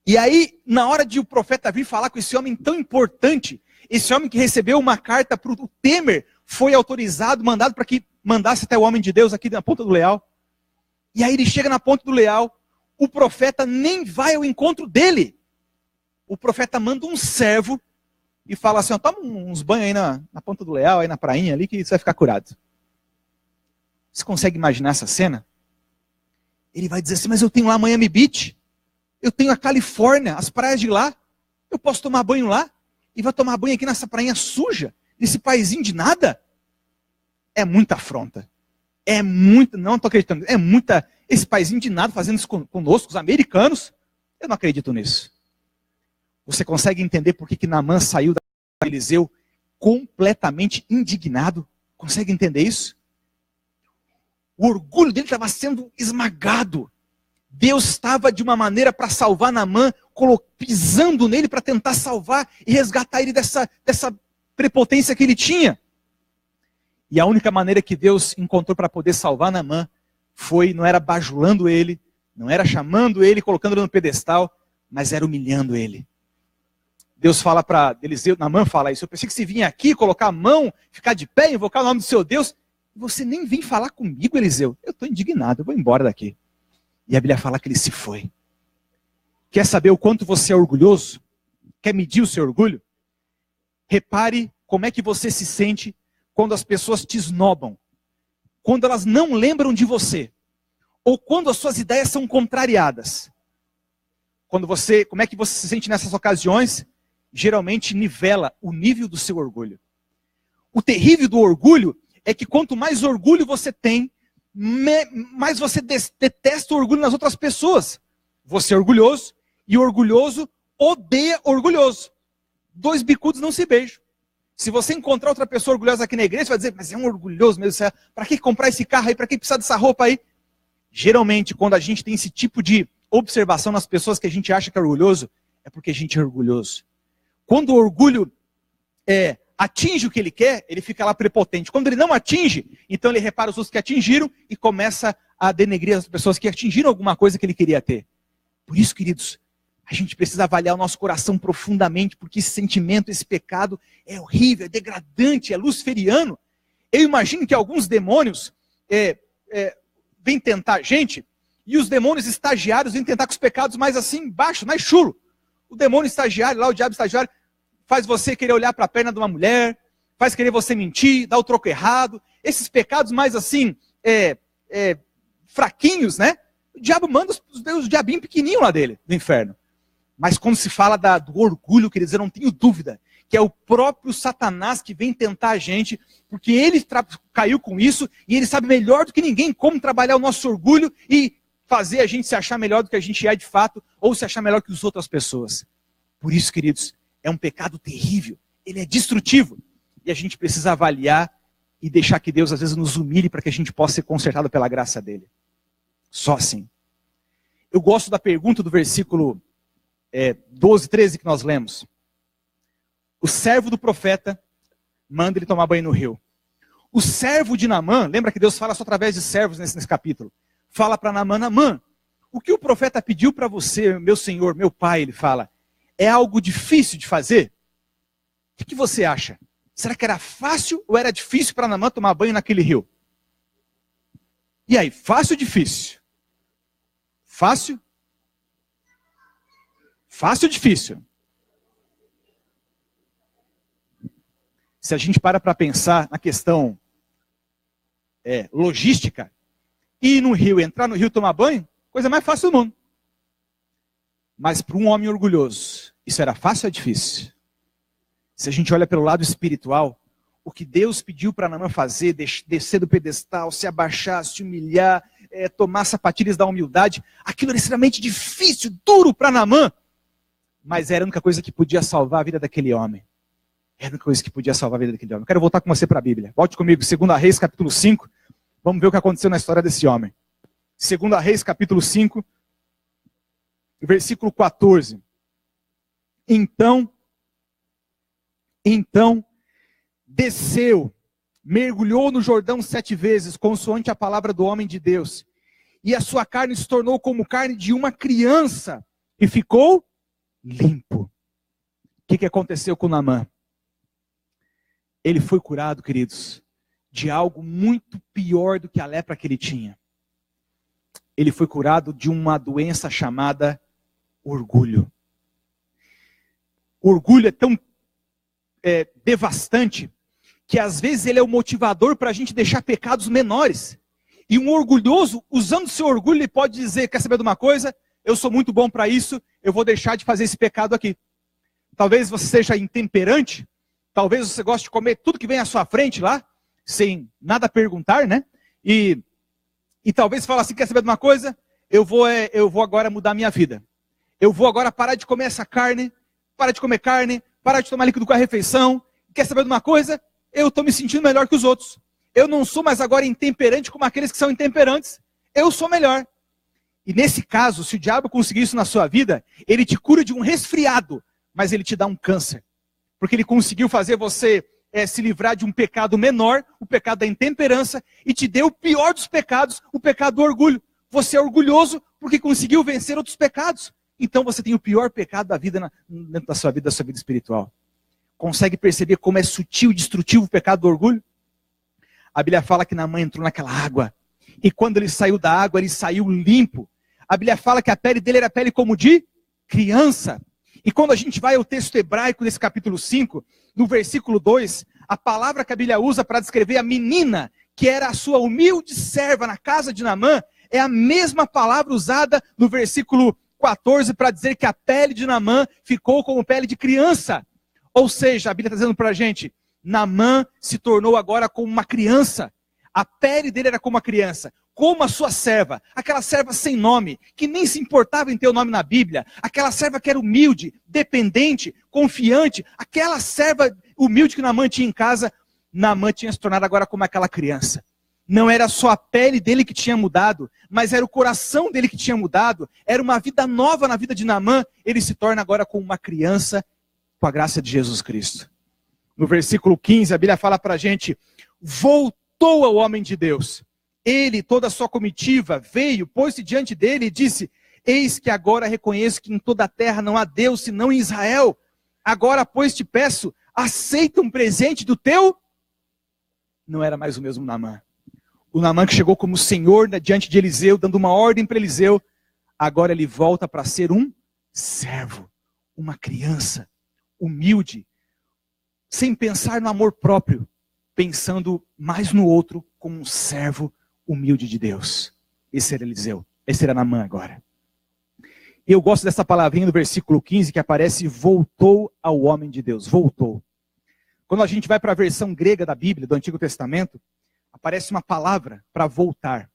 E aí, na hora de o profeta vir falar com esse homem tão importante, esse homem que recebeu uma carta para o Temer, foi autorizado, mandado para que mandasse até o homem de Deus aqui na Ponta do Leal. E aí ele chega na Ponta do Leal, o profeta nem vai ao encontro dele. O profeta manda um servo e fala assim, ó, toma uns banhos aí na Ponta do Leal, aí na prainha ali, que você vai ficar curado. Você consegue imaginar essa cena? Ele vai dizer assim, mas eu tenho lá Miami Beach, eu tenho a Califórnia, as praias de lá, eu posso tomar banho lá, e vai tomar banho aqui nessa prainha suja, nesse paizinho de nada? É muita afronta. É muita, não estou acreditando, é muita, esse paizinho de nada fazendo isso conosco, os americanos, eu não acredito nisso. Você consegue entender por que Naamã saiu da Eliseu completamente indignado? Consegue entender isso? O orgulho dele estava sendo esmagado. Deus estava de uma maneira para salvar Naamã, pisando nele para tentar salvar e resgatar ele dessa prepotência que ele tinha. E a única maneira que Deus encontrou para poder salvar Naamã não era bajulando ele, não era chamando ele, colocando ele no pedestal, mas era humilhando ele. Deus fala para Eliseu, Naamã fala isso, eu pensei que você vinha aqui, colocar a mão, ficar de pé, invocar o nome do seu Deus, e você nem vem falar comigo, Eliseu. Eu estou indignado, eu vou embora daqui. E a Bíblia fala que ele se foi. Quer saber o quanto você é orgulhoso? Quer medir o seu orgulho? Repare como é que você se sente quando as pessoas te esnobam. Quando elas não lembram de você. Ou quando as suas ideias são contrariadas. Como é que você se sente nessas ocasiões? Geralmente nivela o nível do seu orgulho. O terrível do orgulho é que quanto mais orgulho você tem, mais você detesta o orgulho nas outras pessoas. Você é orgulhoso e o orgulhoso odeia orgulhoso. Dois bicudos não se beijam. Se você encontrar outra pessoa orgulhosa aqui na igreja, você vai dizer, mas é um orgulhoso mesmo, para que comprar esse carro aí, para que precisar dessa roupa aí? Geralmente, quando a gente tem esse tipo de observação nas pessoas que a gente acha que é orgulhoso, é porque a gente é orgulhoso. Quando o orgulho atinge o que ele quer, ele fica lá prepotente. Quando ele não atinge, então ele repara os outros que atingiram e começa a denegrir as pessoas que atingiram alguma coisa que ele queria ter. Por isso, queridos, a gente precisa avaliar o nosso coração profundamente, porque esse sentimento, esse pecado é horrível, é degradante, é luciferiano. Eu imagino que alguns demônios vêm tentar a gente, e os demônios estagiários vêm tentar com os pecados mais assim, baixos, mais chulo. O demônio estagiário, lá o diabo estagiário, faz você querer olhar para a perna de uma mulher, faz querer você mentir, dar o troco errado. Esses pecados mais assim, fraquinhos, né? O diabo manda os diabinhos pequenininhos lá dele, do inferno. Mas quando se fala do orgulho, quer dizer, eu não tenho dúvida, que é o próprio Satanás que vem tentar a gente, porque ele caiu com isso, e ele sabe melhor do que ninguém como trabalhar o nosso orgulho e fazer a gente se achar melhor do que a gente é de fato, ou se achar melhor que as outras pessoas. Por isso, queridos, é um pecado terrível, ele é destrutivo, e a gente precisa avaliar e deixar que Deus às vezes nos humilhe para que a gente possa ser consertado pela graça dele. Só assim. Eu gosto da pergunta do versículo 12, 13 que nós lemos. O servo do profeta manda ele tomar banho no rio. O servo de Naamã, lembra que Deus fala só através de servos nesse capítulo, fala para Naamã, Naamã, o que o profeta pediu para você, meu senhor, meu pai, ele fala, é algo difícil de fazer? O que você acha? Será que era fácil ou era difícil para Naamã tomar banho naquele rio? E aí, fácil ou difícil? Fácil? Fácil ou difícil? Se a gente para pensar na questão logística, ir no rio, entrar no rio, tomar banho, coisa mais fácil do mundo. Mas para um homem orgulhoso, isso era fácil ou é difícil? Se a gente olha pelo lado espiritual, o que Deus pediu para Naamã fazer, descer do pedestal, se abaixar, se humilhar, tomar sapatilhas da humildade, aquilo era extremamente difícil, duro para Naamã, mas era a única coisa que podia salvar a vida daquele homem. Era a única coisa que podia salvar a vida daquele homem. Eu quero voltar com você para a Bíblia. Volte comigo, 2 Reis, capítulo 5. Vamos ver o que aconteceu na história desse homem. 2 Reis, capítulo 5, versículo 14. Então, desceu, mergulhou no Jordão 7 vezes, consoante a palavra do homem de Deus. E a sua carne se tornou como carne de uma criança, e ficou limpo. O que aconteceu com Naamã? Ele foi curado, queridos, de algo muito pior do que a lepra que ele tinha. Ele foi curado de uma doença chamada orgulho. O orgulho é tão devastante que às vezes ele é o motivador para a gente deixar pecados menores. E um orgulhoso, usando seu orgulho, ele pode dizer, quer saber de uma coisa? Eu sou muito bom para isso, eu vou deixar de fazer esse pecado aqui. Talvez você seja intemperante, talvez você goste de comer tudo que vem à sua frente lá, sem nada perguntar, né? E talvez fale assim, quer saber de uma coisa? Eu vou agora mudar a minha vida. Eu vou agora parar de comer essa carne, parar de comer carne, parar de tomar líquido com a refeição. Quer saber de uma coisa? Eu estou me sentindo melhor que os outros. Eu não sou mais agora intemperante como aqueles que são intemperantes. Eu sou melhor. E nesse caso, se o diabo conseguir isso na sua vida, ele te cura de um resfriado, mas ele te dá um câncer. Porque ele conseguiu fazer você se livrar de um pecado menor, o pecado da intemperança, e te deu o pior dos pecados, o pecado do orgulho. Você é orgulhoso porque conseguiu vencer outros pecados. Então você tem o pior pecado da vida dentro da sua vida espiritual. Consegue perceber como é sutil e destrutivo o pecado do orgulho? A Bíblia fala que Naamã entrou naquela água. E quando ele saiu da água, ele saiu limpo. A Bíblia fala que a pele dele era pele como de criança. E quando a gente vai ao texto hebraico desse capítulo 5, no versículo 2, a palavra que a Bíblia usa para descrever a menina, que era a sua humilde serva na casa de Naamã, é a mesma palavra usada no versículo 14 para dizer que a pele de Naamã ficou como pele de criança. Ou seja, a Bíblia está dizendo para a gente, Naamã se tornou agora como uma criança. A pele dele era como uma criança, como a sua serva, aquela serva sem nome, que nem se importava em ter o nome na Bíblia, aquela serva que era humilde, dependente, confiante, aquela serva humilde que Naamã tinha em casa, Naamã tinha se tornado agora como aquela criança. Não era só a pele dele que tinha mudado, mas era o coração dele que tinha mudado, era uma vida nova na vida de Naamã, ele se torna agora como uma criança, com a graça de Jesus Cristo. No versículo 15, a Bíblia fala para a gente, voltou ao homem de Deus. Ele, toda a sua comitiva, veio, pôs-se diante dele e disse, eis que agora reconheço que em toda a terra não há Deus, senão em Israel. Agora, pois, te peço, aceita um presente do teu... Não era mais o mesmo Naamã. O Naamã que chegou como senhor diante de Eliseu, dando uma ordem para Eliseu, agora ele volta para ser um servo, uma criança, humilde, sem pensar no amor próprio, pensando mais no outro como um servo humilde de Deus. Esse era Eliseu, esse era Naamã agora. Eu gosto dessa palavrinha do versículo 15 que aparece, voltou ao homem de Deus, voltou. Quando a gente vai para a versão grega da Bíblia, do Antigo Testamento, aparece uma palavra para voltar.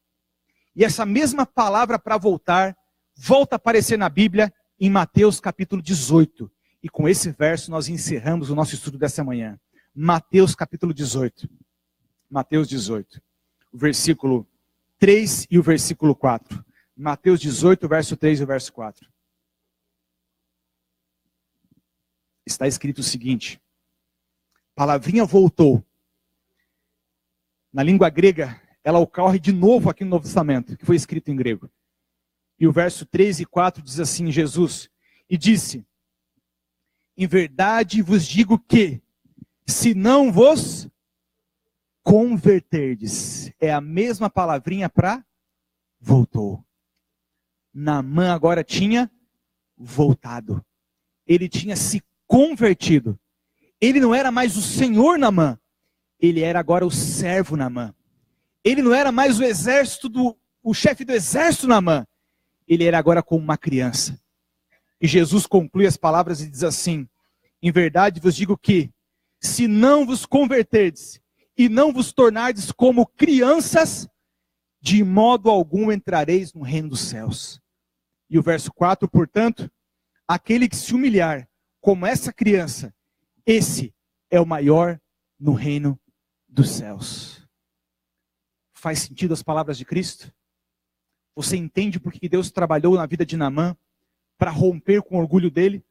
E essa mesma palavra para voltar, volta a aparecer na Bíblia em Mateus capítulo 18. E com esse verso nós encerramos o nosso estudo dessa manhã. Mateus capítulo 18. Mateus 18. O versículo 3 e o versículo 4. Mateus 18, verso 3 e o verso 4. Está escrito o seguinte. Palavrinha voltou. Na língua grega, ela ocorre de novo aqui no Novo Testamento, que foi escrito em grego. E o verso 3 e 4 diz assim, Jesus, e disse, em verdade vos digo que, se não vos converterdes, é a mesma palavrinha para voltou. Naamã agora tinha voltado. Ele tinha se convertido. Ele não era mais o senhor Naamã, ele era agora o servo Naamã. Ele não era mais o chefe do exército Naamã, ele era agora como uma criança. E Jesus conclui as palavras e diz assim: em verdade vos digo que, se não vos converterdes e não vos tornardes como crianças, de modo algum entrareis no reino dos céus. E o verso 4, portanto, aquele que se humilhar como essa criança, esse é o maior no reino dos céus. Faz sentido as palavras de Cristo? Você entende por que Deus trabalhou na vida de Naamã para romper com o orgulho dele?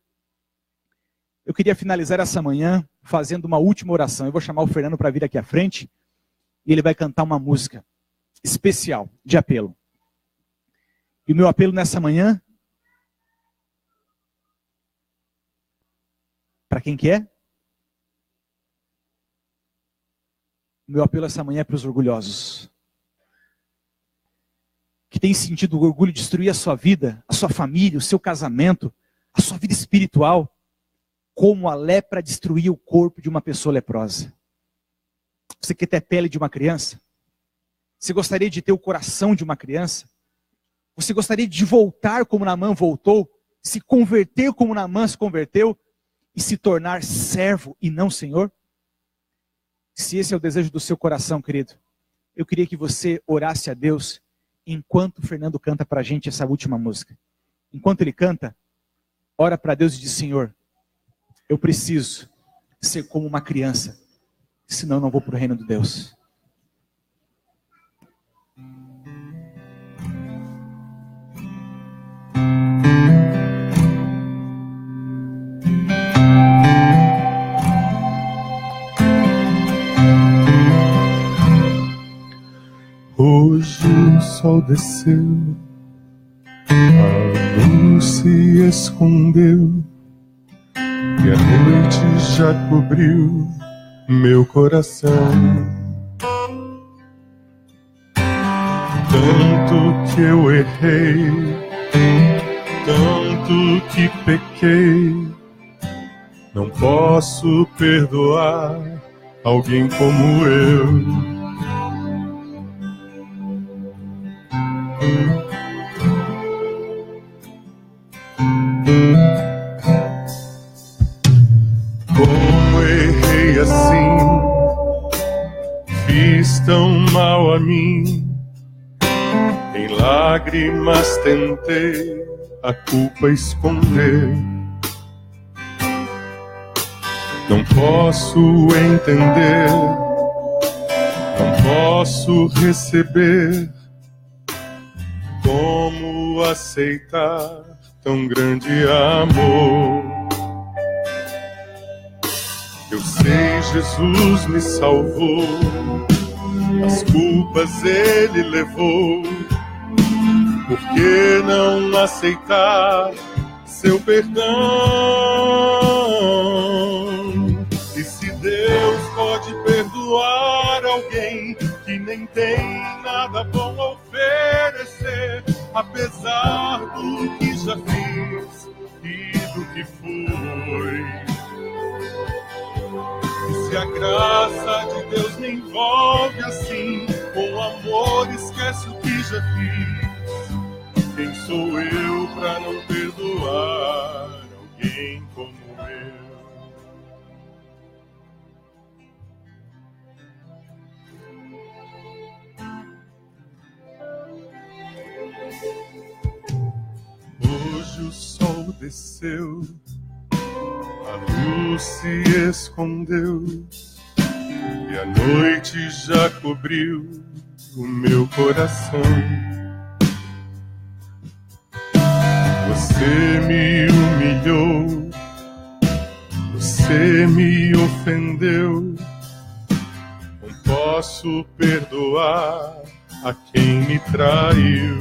Eu queria finalizar essa manhã fazendo uma última oração. Eu vou chamar o Fernando para vir aqui à frente e ele vai cantar uma música especial de apelo. E o meu apelo nessa manhã, para quem que é? O meu apelo essa manhã é para os orgulhosos, que tem sentido o orgulho destruir a sua vida, a sua família, o seu casamento, a sua vida espiritual, como a lepra destruía o corpo de uma pessoa leprosa. Você quer ter a pele de uma criança? Você gostaria de ter o coração de uma criança? Você gostaria de voltar como Naamã voltou? Se converter como Naamã se converteu? E se tornar servo e não senhor? Se esse é o desejo do seu coração, querido, eu queria que você orasse a Deus enquanto o Fernando canta para a gente essa última música. Enquanto ele canta, ora para Deus e diz: Senhor, eu preciso ser como uma criança, senão eu não vou para o reino de Deus. Hoje o sol desceu, a luz se escondeu, e a noite já cobriu meu coração. Tanto que eu errei, tanto que pequei, não posso perdoar alguém como eu. Como errei assim, fiz tão mal a mim, em lágrimas tentei a culpa esconder. Não posso entender, não posso receber, como aceitar tão grande amor. Eu sei, Jesus me salvou, as culpas ele levou. Por que não aceitar seu perdão? E se Deus pode perdoar alguém que nem tem nada bom a oferecer, apesar do que já fiz e do que fui, e se a graça de Deus me envolve assim, com amor esquece o que já fiz, quem sou eu pra não perdoar alguém como eu? Hoje o sol desceu, a luz se escondeu, e a noite já cobriu o meu coração. Você me humilhou, você me ofendeu, não posso perdoar a quem me traiu.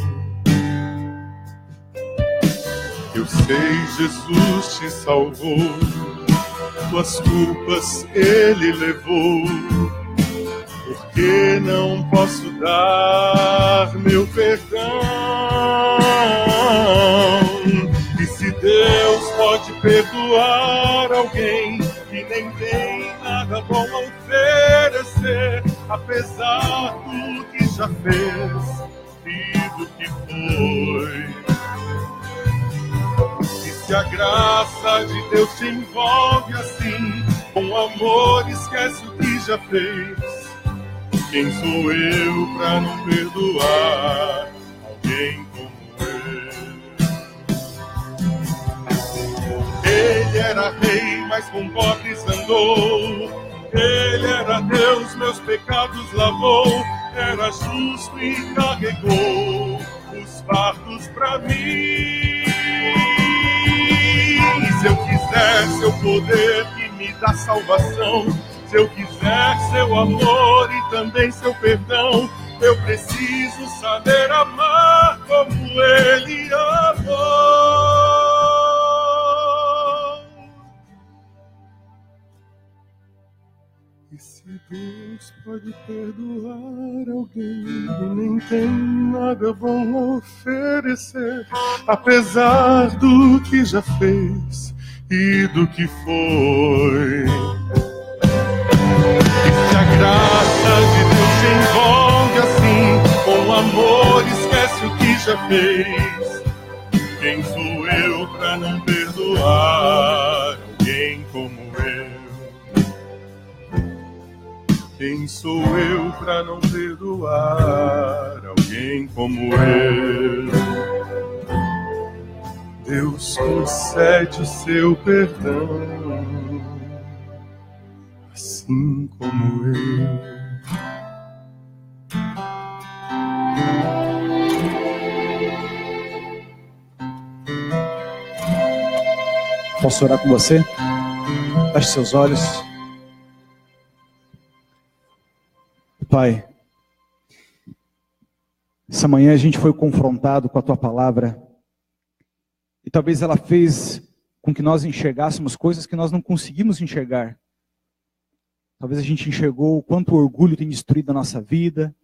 Eu sei, Jesus te salvou, tuas culpas ele levou. Por que não posso dar meu perdão? E se Deus pode perdoar alguém que nem tem nada bom a oferecer, apesar do que já fez e do que foi. E se a graça de Deus te envolve assim, com amor esquece o que já fez, quem sou eu pra não perdoar alguém como eu? Ele era rei, mas com pobres andou. Ele era Deus, meus pecados lavou. Era justo e carregou os fardos pra mim. E se eu quiser seu poder que me dá salvação, se eu quiser seu amor e também seu perdão, eu preciso saber amar como ele amou. E se Deus pode perdoar alguém que nem tem nada bom a oferecer, apesar do que já fez e do que foi. E se a graça de Deus te envolve assim, com amor esquece o que já fez, quem sou eu pra não perdoar alguém como eu? Quem sou eu pra não perdoar alguém como eu? Deus concede o seu perdão, assim como eu. Posso orar com você? Feche seus olhos. Pai, essa manhã a gente foi confrontado com a Tua palavra e talvez ela fez com que nós enxergássemos coisas que nós não conseguimos enxergar. Talvez a gente enxergou o quanto o orgulho tem destruído a nossa vida,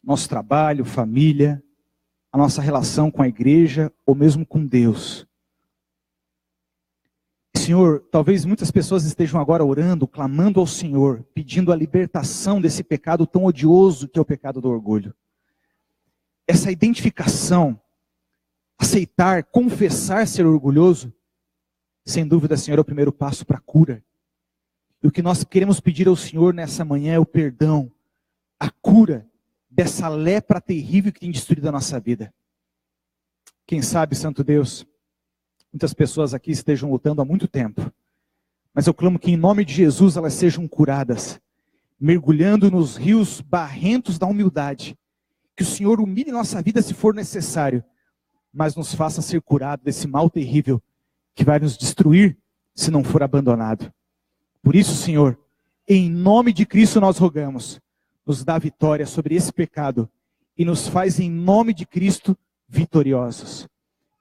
nosso trabalho, família, a nossa relação com a igreja ou mesmo com Deus. Senhor, talvez muitas pessoas estejam agora orando, clamando ao Senhor, pedindo a libertação desse pecado tão odioso que é o pecado do orgulho. Essa identificação, aceitar, confessar ser orgulhoso, sem dúvida, Senhor, é o primeiro passo para a cura. E o que nós queremos pedir ao Senhor nessa manhã é o perdão, a cura dessa lepra terrível que tem destruído a nossa vida. Quem sabe, Santo Deus, muitas pessoas aqui estejam lutando há muito tempo, mas eu clamo que em nome de Jesus elas sejam curadas, mergulhando nos rios barrentos da humildade, que o Senhor humilhe nossa vida se for necessário, mas nos faça ser curado desse mal terrível que vai nos destruir se não for abandonado. Por isso, Senhor, em nome de Cristo nós rogamos, nos dá vitória sobre esse pecado e nos faz em nome de Cristo vitoriosos.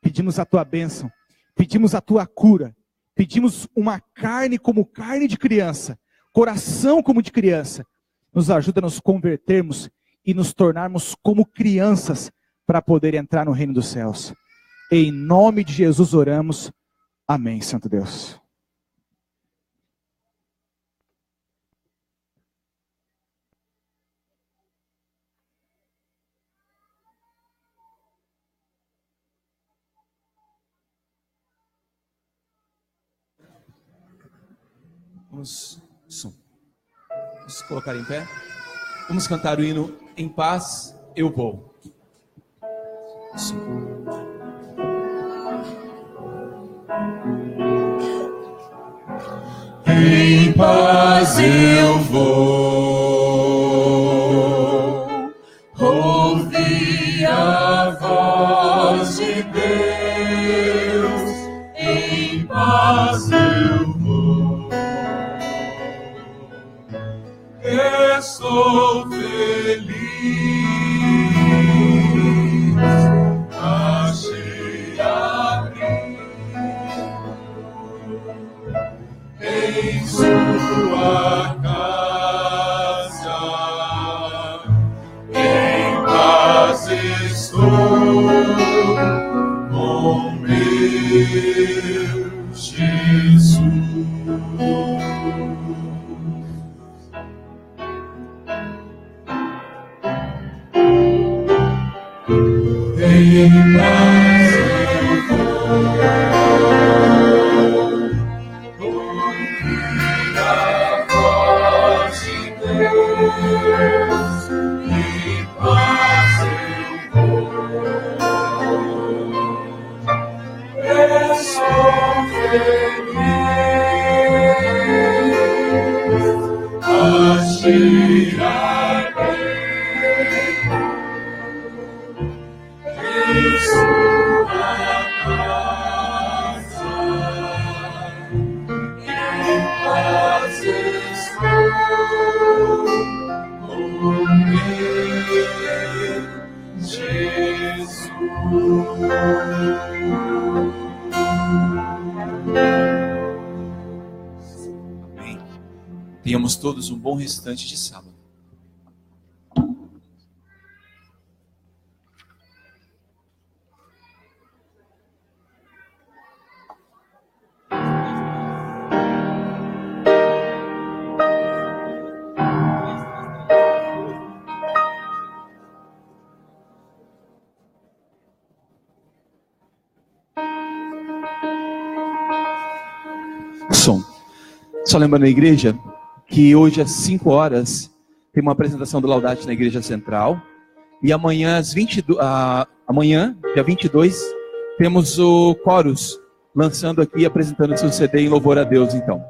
Pedimos a Tua bênção, pedimos a Tua cura, pedimos uma carne como carne de criança, coração como de criança. Nos ajuda a nos convertermos e nos tornarmos como crianças para poder entrar no reino dos céus. Em nome de Jesus oramos. Amém, Santo Deus. Vamos colocar em pé. Vamos cantar o hino Em Paz Eu Vou. Em paz eu vou ouvir a voz de Deus. Em paz eu vou. Estou feliz. Achei abrigo em sua casa. Em paz estou com meu Jesus. Tenhamos todos um bom restante de sábado. Som. Só lembrando a igreja que hoje às 5 horas tem uma apresentação do Laudate na Igreja Central. E amanhã, dia 22, temos o Chorus lançando aqui, apresentando seu CD em louvor a Deus, então.